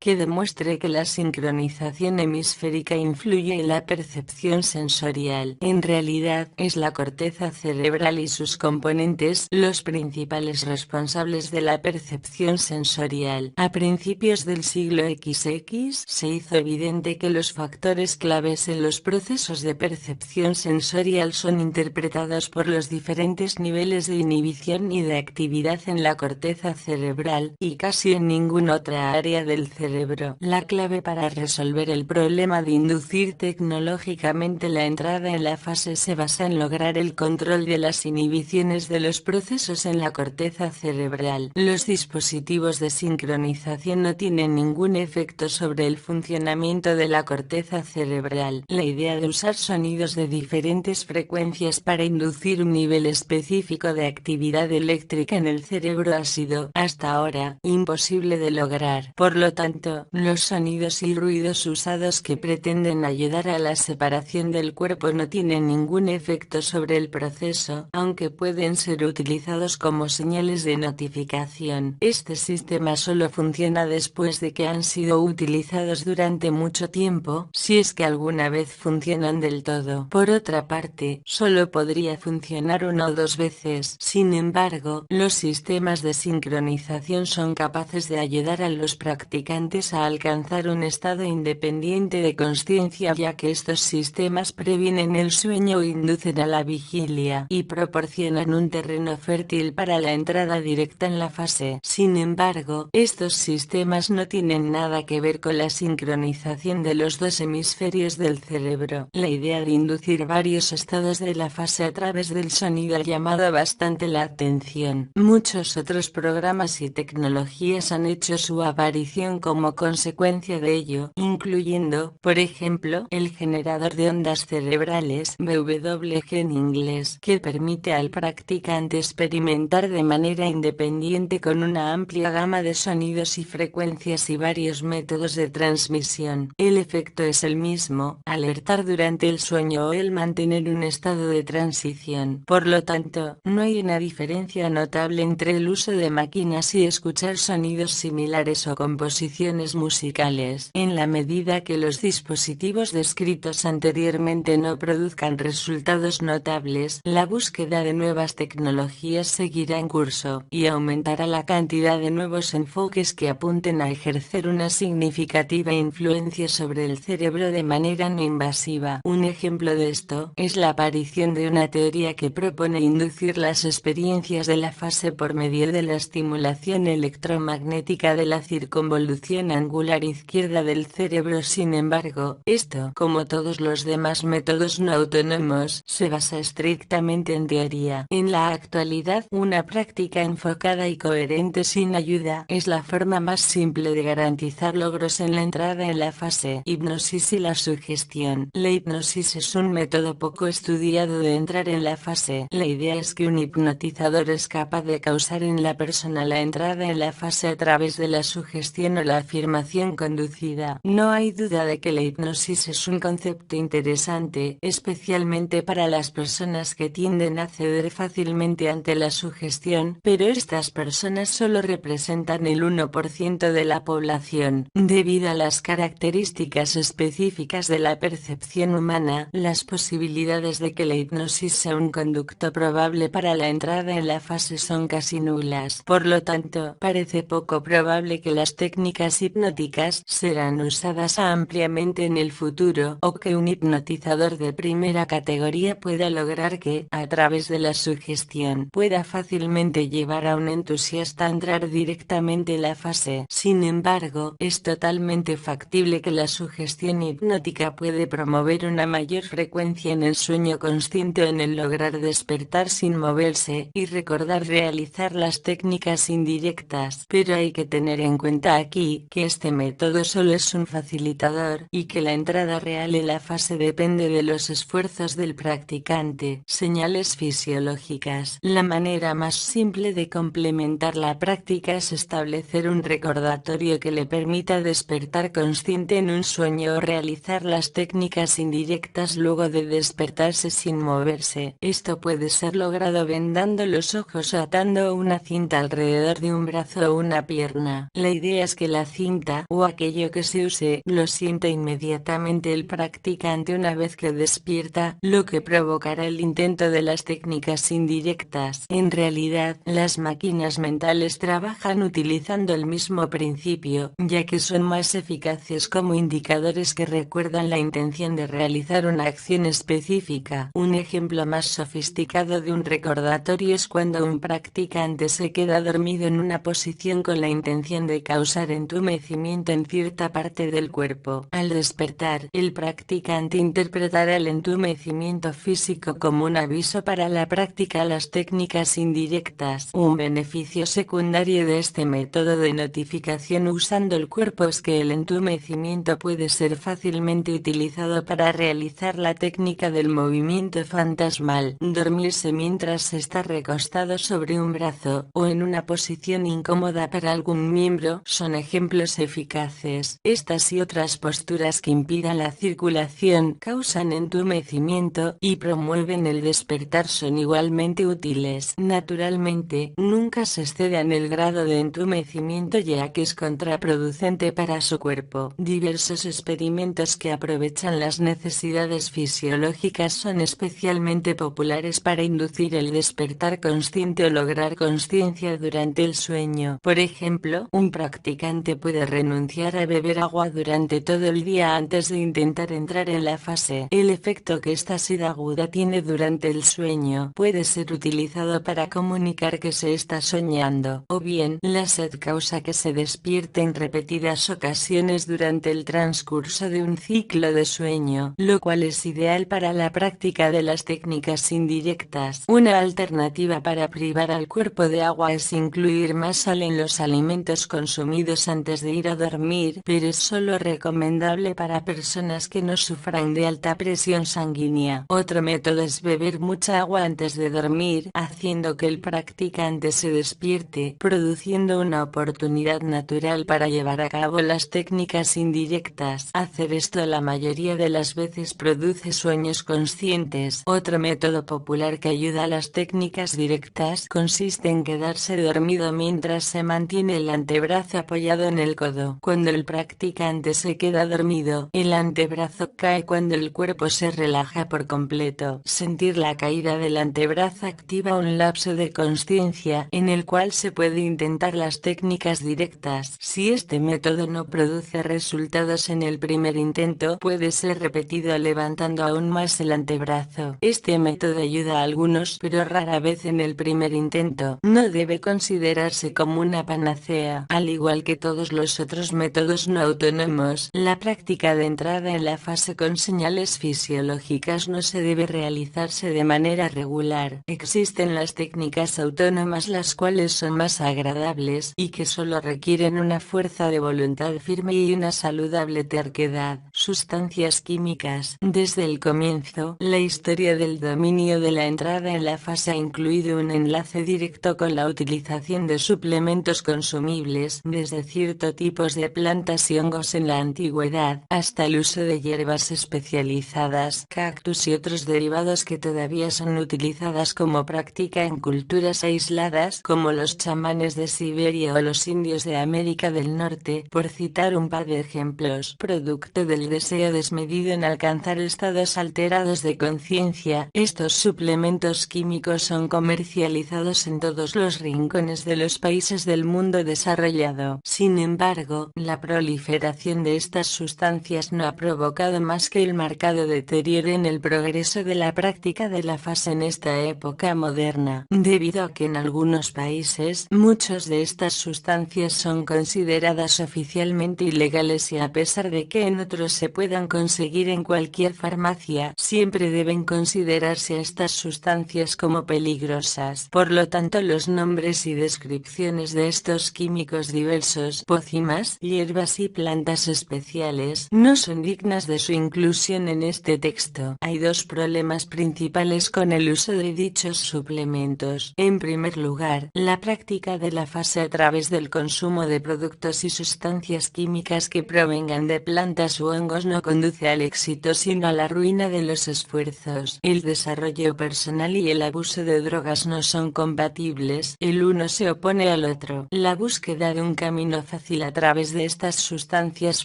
que demuestre que la sincronización hemisférica influye en la percepción sensorial. En realidad, es la corteza cerebral y sus componentes los principales responsables de la percepción sensorial. A principios del siglo XX se hizo evidente que los factores claves en los procesos de percepción sensorial son interpretados por los diferentes niveles de inhibición y de actividad en la corteza cerebral, y casi en ninguna otra área del cerebro. La clave para resolver el problema de inducir tecnológicamente la entrada en la fase se basa en lograr el control de las inhibiciones de los procesos en la corteza cerebral. Los dispositivos de sincronización no tienen ningún efecto sobre el funcionamiento de la corteza cerebral. La idea de usar sonidos de diferentes frecuencias para inducir un nivel específico de actividad eléctrica en el cerebro ha sido, hasta ahora, imposible de lograr. Por lo tanto, los sonidos y ruidos usados que pretenden ayudar a la separación del cuerpo no tienen ningún efecto sobre el proceso, aunque pueden ser utilizados como señales de notificación. Este sistema solo funciona después de que han sido utilizados durante mucho tiempo, si es que alguna vez funcionan del todo. Por otra parte, solo podría funcionar una o dos veces. Sin embargo, los sistemas de sincronización son capaces de ayudar a los practicantes a alcanzar un estado independiente de consciencia, ya que estos sistemas previenen el sueño o inducen a la vigilia, y proporcionan un terreno fértil para la entrada directa en la fase. Sin embargo, estos sistemas no tienen nada que ver con la sincronización de los dos hemisferios del cerebro. La idea de inducir varios estados de la fase a través del sonido ha llamado bastante la atención. Muchos otros programas y tecnologías han hecho su aparición como consecuencia de ello, incluyendo, por ejemplo, el generador de ondas cerebrales BWG en inglés, que permite al practicante experimentar de manera independiente con una amplia gama de sonidos y frecuencias y varios métodos de transmisión. El efecto es el mismo, alertar durante el sueño o el mantener un estado de transición. Por lo tanto, no hay una diferencia notable entre el uso de máquinas y escuchar sonidos similares o composiciones musicales. En la medida que los dispositivos descritos anteriormente no produzcan resultados notables, la búsqueda de nuevas tecnologías seguirá en curso, y aumentará la cantidad de nuevos enfoques que apunten a ejercer una significativa influencia sobre el cerebro de manera no invasiva. Un ejemplo de esto es la aparición de una teoría que propone inducir las experiencias de la fase por medio de la estimulación electromagnética de la circunvolución angular izquierda del cerebro. Sin embargo, esto, como todos los demás métodos no autónomos, se basa estrictamente en teoría. En la actualidad, una práctica enfocada y coherente sin ayuda es la forma más simple de garantizar logros en la entrada en la fase. Hipnosis y la sugestión. La hipnosis es un método poco estudiado de entrar en la fase. La idea es que un hipnotizador es capaz de causar en la persona la entrada en la fase a través de la sugestión o la afirmación conducida. No hay duda de que la hipnosis es un concepto interesante, especialmente para las personas que tienden a ceder fácilmente ante la sugestión, pero estas personas solo representan el 1% de la población. Debido a las características específicas de la percepción humana, las posibilidades de que la hipnosis sea un conducto probable para la entrada en la fase son casi nulas. Por lo tanto, parece poco probable que las técnicas hipnóticas serán usadas ampliamente en el futuro, o que un hipnotizador de primera categoría pueda lograr que, a través de la sugestión, pueda fácilmente llevar a un entusiasta a entrar directamente en la fase. Sin embargo, es totalmente factible que la sugestión hipnótica puede promover una mayor frecuencia en el sueño consciente o en el lograr despertar sin moverse y recordar realizar las técnicas indirectas. Pero hay que tener en en cuenta aquí que este método solo es un facilitador y que la entrada real en la fase depende de los esfuerzos del practicante. Señales fisiológicas. La manera más simple de complementar la práctica es establecer un recordatorio que le permita despertar consciente en un sueño o realizar las técnicas indirectas luego de despertarse sin moverse. Esto puede ser logrado vendando los ojos o atando una cinta alrededor de un brazo o una pierna. La idea es que la cinta o aquello que se use lo sienta inmediatamente el practicante una vez que despierta, lo que provocará el intento de las técnicas indirectas. En realidad, las máquinas mentales trabajan utilizando el mismo principio, ya que son más eficaces como indicadores que recuerdan la intención de realizar una acción específica. Un ejemplo más sofisticado de un recordatorio es cuando un practicante se queda dormido en una posición con la intención de causar entumecimiento en cierta parte del cuerpo. Al despertar, el practicante interpretará el entumecimiento físico como un aviso para la práctica de las técnicas indirectas. Un beneficio secundario de este método de notificación usando el cuerpo es que el entumecimiento puede ser fácilmente utilizado para realizar la técnica del movimiento fantasmal. Dormirse mientras se está recostado sobre un brazo o en una posición incómoda para algún miembro son ejemplos eficaces. Estas y otras posturas que impidan la circulación causan entumecimiento y promueven el despertar son igualmente útiles. Naturalmente, nunca se exceda en el grado de entumecimiento ya que es contraproducente para su cuerpo. Diversos experimentos que aprovechan las necesidades fisiológicas son especialmente populares para inducir el despertar consciente o lograr consciencia durante el sueño. Por ejemplo, un practicante puede renunciar a beber agua durante todo el día antes de intentar entrar en la fase. El efecto que esta sed aguda tiene durante el sueño puede ser utilizado para comunicar que se está soñando, o bien, la sed causa que se despierte en repetidas ocasiones durante el transcurso de un ciclo de sueño, lo cual es ideal para la práctica de las técnicas indirectas. Una alternativa para privar al cuerpo de agua es incluir más sal en los alimentos consumidos antes de ir a dormir, pero es solo recomendable para personas que no sufran de alta presión sanguínea. Otro método es beber mucha agua antes de dormir, haciendo que el practicante se despierte, produciendo una oportunidad natural para llevar a cabo las técnicas indirectas. Hacer esto la mayoría de las veces produce sueños conscientes. Otro método popular que ayuda a las técnicas directas consiste en quedarse dormido mientras se mantiene el antebrazo apoyado en el codo. Cuando el practicante se queda dormido, el antebrazo cae cuando el cuerpo se relaja por completo. Sentir la caída del antebrazo activa un lapso de consciencia en el cual se puede intentar las técnicas directas. Si este método no produce resultados en el primer intento, puede ser repetido levantando aún más el antebrazo. Este método ayuda a algunos, pero rara vez en el primer intento. No debe considerarse como una panacea. Al igual que todos los otros métodos no autónomos, la práctica de entrada en la fase con señales fisiológicas no se debe realizarse de manera regular. Existen las técnicas autónomas las cuales son más agradables y que solo requieren una fuerza de voluntad firme y una saludable terquedad. Sustancias químicas. Desde el comienzo, la historia del dominio de la entrada en la fase ha incluido un enlace directo con la utilización de suplementos consumibles, desde ciertos tipos de plantas y hongos en la antigüedad, hasta el uso de hierbas especializadas, cactus y otros derivados que todavía son utilizadas como práctica en culturas aisladas como los chamanes de Siberia o los indios de América del Norte, por citar un par de ejemplos. Producto del deseo desmedido en alcanzar estados alterados de conciencia, estos suplementos químicos son comercializados en todos los rincones de los países del mundo desarrollado. Sin embargo, la proliferación de estas sustancias no ha provocado más que el marcado deterioro en el progreso de la práctica de la fase en esta época moderna, debido a que en algunos países muchas de estas sustancias son consideradas oficialmente ilegales y a pesar de que en otros se puedan conseguir en cualquier farmacia, siempre deben considerarse a estas sustancias como peligrosas. Por lo tanto, los nombres y descripciones de estos químicos químicos diversos, pócimas, hierbas y plantas especiales, no son dignas de su inclusión en este texto. Hay dos problemas principales con el uso de dichos suplementos. En primer lugar, la práctica de la fase a través del consumo de productos y sustancias químicas que provengan de plantas u hongos no conduce al éxito sino a la ruina de los esfuerzos. El desarrollo personal y el abuso de drogas no son compatibles, el uno se opone al otro. La búsqueda de un camino fácil a través de estas sustancias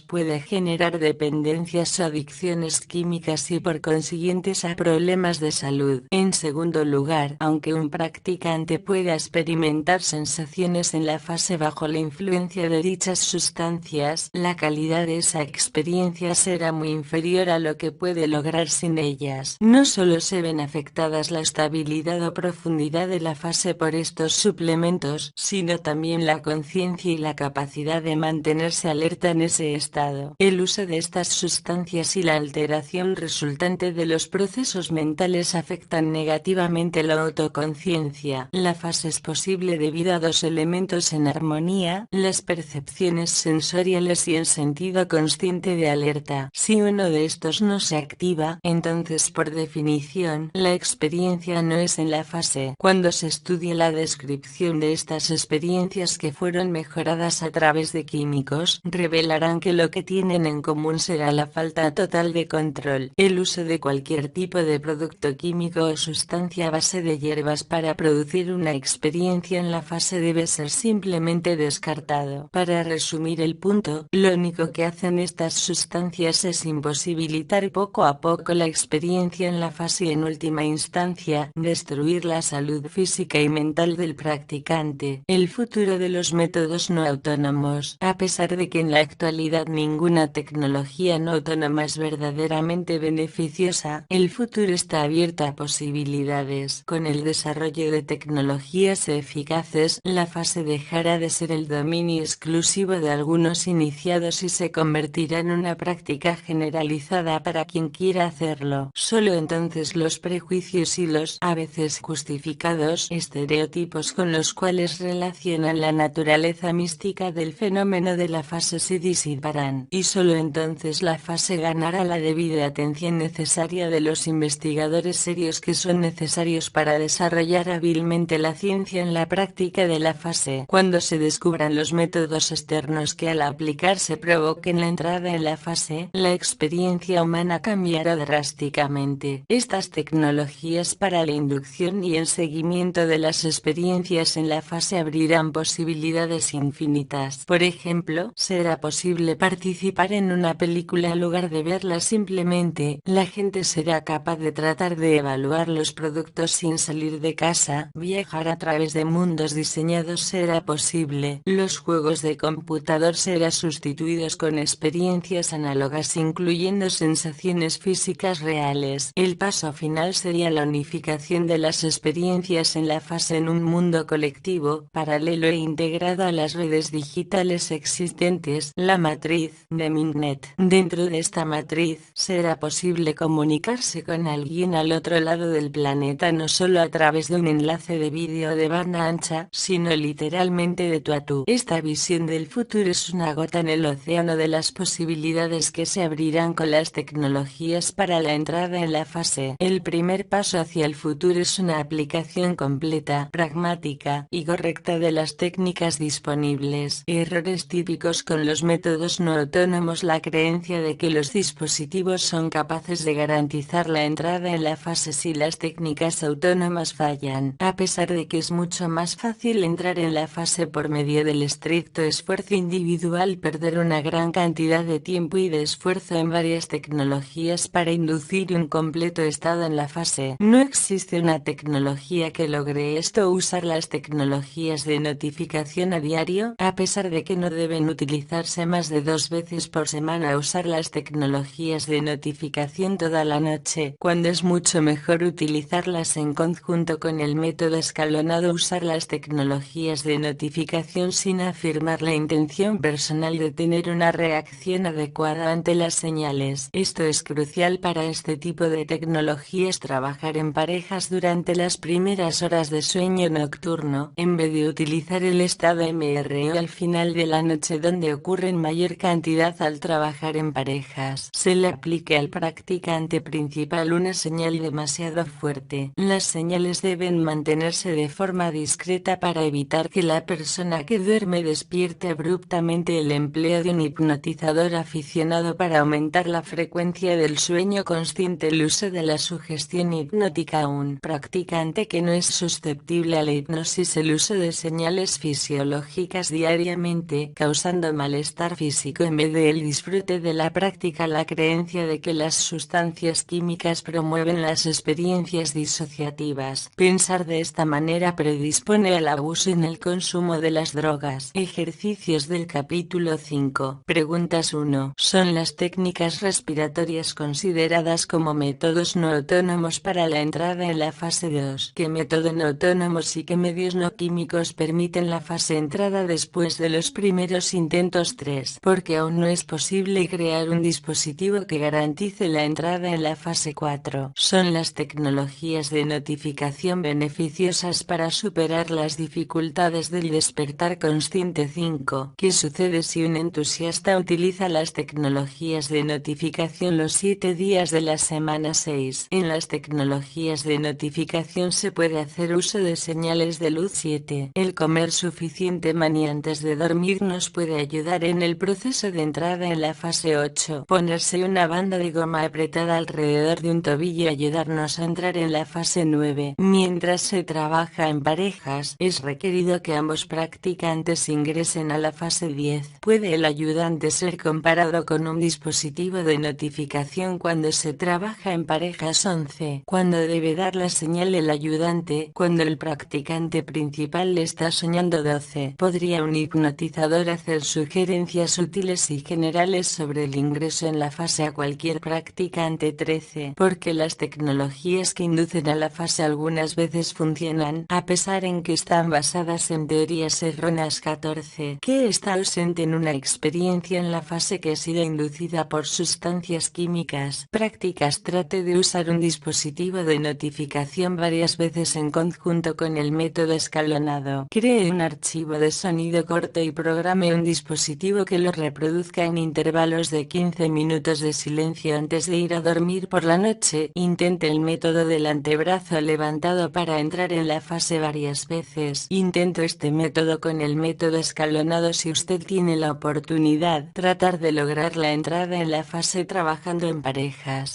puede generar dependencias o adicciones químicas y por consiguientes a problemas de salud. En segundo lugar, aunque un practicante pueda experimentar sensaciones en la fase bajo la influencia de dichas sustancias, la calidad de esa experiencia será muy inferior a lo que puede lograr sin ellas. No solo se ven afectadas la estabilidad o profundidad de la fase por estos suplementos, sino también la conciencia y la capacidad de mantenerse alerta en ese estado. El uso de estas sustancias y la alteración resultante de los procesos mentales afectan negativamente la autoconciencia. La fase es posible debido a dos elementos en armonía, las percepciones sensoriales y el sentido consciente de alerta. Si uno de estos no se activa, entonces por definición, la experiencia no es en la fase. Cuando se estudia la descripción de estas experiencias que fueron mejoradas a través de químicos, revelarán que lo que tienen en común será la falta total de control. El uso de cualquier tipo de producto químico o sustancia a base de hierbas para producir una experiencia en la fase debe ser simplemente descartado. Para resumir el punto, lo único que hacen estas sustancias es imposibilitar poco a poco la experiencia en la fase y en última instancia, destruir la salud física y mental del practicante. El futuro de los métodos no autónomos. A pesar de que en la actualidad ninguna tecnología no autónoma es verdaderamente beneficiosa, el futuro está abierto a posibilidades. Con el desarrollo de tecnologías eficaces, la fase dejará de ser el dominio exclusivo de algunos iniciados y se convertirá en una práctica generalizada para quien quiera hacerlo. Solo entonces los prejuicios y los, a veces justificados, estereotipos con los cuales relacionan la naturaleza mística del fenómeno de la fase se disiparán, y solo entonces la fase ganará la debida atención necesaria de los investigadores serios que son necesarios para desarrollar hábilmente la ciencia en la práctica de la fase. Cuando se descubran los métodos externos que al aplicarse provoquen la entrada en la fase, la experiencia humana cambiará drásticamente. Estas tecnologías para la inducción y el seguimiento de las experiencias en la fase abrirán posibilidades infinitas. Por ejemplo, será posible participar en una película en lugar de verla simplemente. La gente será capaz de tratar de evaluar los productos sin salir de casa. Viajar a través de mundos diseñados será posible. Los juegos de computador serán sustituidos con experiencias análogas incluyendo sensaciones físicas reales. El paso final sería la unificación de las experiencias en la fase en un mundo colectivo, paralelo e integrado a las redes digitales existentes, la matriz de Mingnet. Dentro de esta matriz, será posible comunicarse con alguien al otro lado del planeta no solo a través de un enlace de vídeo de banda ancha, sino literalmente de tú a tú. Esta visión del futuro es una gota en el océano de las posibilidades que se abrirán con las tecnologías para la entrada en la fase. El primer paso hacia el futuro es una aplicación completa, pragmática y correcta de las técnicas disponibles. Errores típicos con los métodos no autónomos: la creencia de que los dispositivos son capaces de garantizar la entrada en la fase si las técnicas autónomas fallan. A pesar de que es mucho más fácil entrar en la fase por medio del estricto esfuerzo individual, perder una gran cantidad de tiempo y de esfuerzo en varias tecnologías para inducir un completo estado en la fase. No existe una tecnología que logre esto. Usar las tecnologías de notificación a diario, a pesar de que no deben utilizarse más de 2 veces por semana. Usar las tecnologías de notificación toda la noche, cuando es mucho mejor utilizarlas en conjunto con el método escalonado. Usar las tecnologías de notificación sin afirmar la intención personal de tener una reacción adecuada ante las señales. Esto es crucial para este tipo de tecnologías. Trabajar en parejas durante las primeras horas de sueño nocturno, en vez de utilizar el estado CRO al final de la noche donde ocurren mayor cantidad al trabajar en parejas. Se le aplique al practicante principal una señal demasiado fuerte. Las señales deben mantenerse de forma discreta para evitar que la persona que duerme despierte abruptamente. El empleo de un hipnotizador aficionado para aumentar la frecuencia del sueño consciente. El uso de la sugestión hipnótica a un practicante que no es susceptible a la hipnosis. El uso de señales fisiológicas diariamente causando malestar físico en vez de el disfrute de la práctica. La creencia de que las sustancias químicas promueven las experiencias disociativas. Pensar de esta manera predispone al abuso en el consumo de las drogas. Ejercicios del capítulo 5. Preguntas 1. ¿Son las técnicas respiratorias consideradas como métodos no autónomos para la entrada en la fase 2? ¿Qué método no autónomos y qué medios no químicos permiten la fase entrada después de los primeros intentos? 3. Porque aún no es posible crear un dispositivo que garantice la entrada en la fase 4. ¿Son las tecnologías de notificación beneficiosas para superar las dificultades del despertar consciente? 5. ¿Qué sucede si un entusiasta utiliza las tecnologías de notificación los 7 días de la semana? 6. En las tecnologías de notificación se puede hacer uso de señales de luz. 7. El comer suficiente maní antes de dormir nos puede ayudar en el proceso de entrada en la fase 8. Ponerse una banda de goma apretada alrededor de un tobillo ayudarnos a entrar en la fase 9. Mientras se trabaja en parejas, es requerido que ambos practicantes ingresen a la fase 10. ¿Puede el ayudante ser comparado con un dispositivo de notificación cuando se trabaja en parejas? 11. ¿Cuándo debe dar la señal el ayudante? Cuando el practicante principal le está soñando. 12. ¿Podría un hipnotizador hacer sugerencias útiles y generales sobre el ingreso en la fase a cualquier practicante? 13. Porque las tecnologías que inducen a la fase algunas veces funcionan, a pesar en que están basadas en teorías erróneas. 14. ¿Qué está ausente en una experiencia en la fase que ha sido inducida por sustancias químicas? Prácticas. Trate de usar un dispositivo de notificación varias veces en conjunto con el método escalonado. Cree un archivo de sonido corto y programe un dispositivo que lo reproduzca en intervalos de 15 minutos de silencio antes de ir a dormir por la noche. Intente el método del antebrazo levantado para entrar en la fase varias veces. Intento este método con el método escalonado si usted tiene la oportunidad. Tratar de lograr la entrada en la fase trabajando en parejas.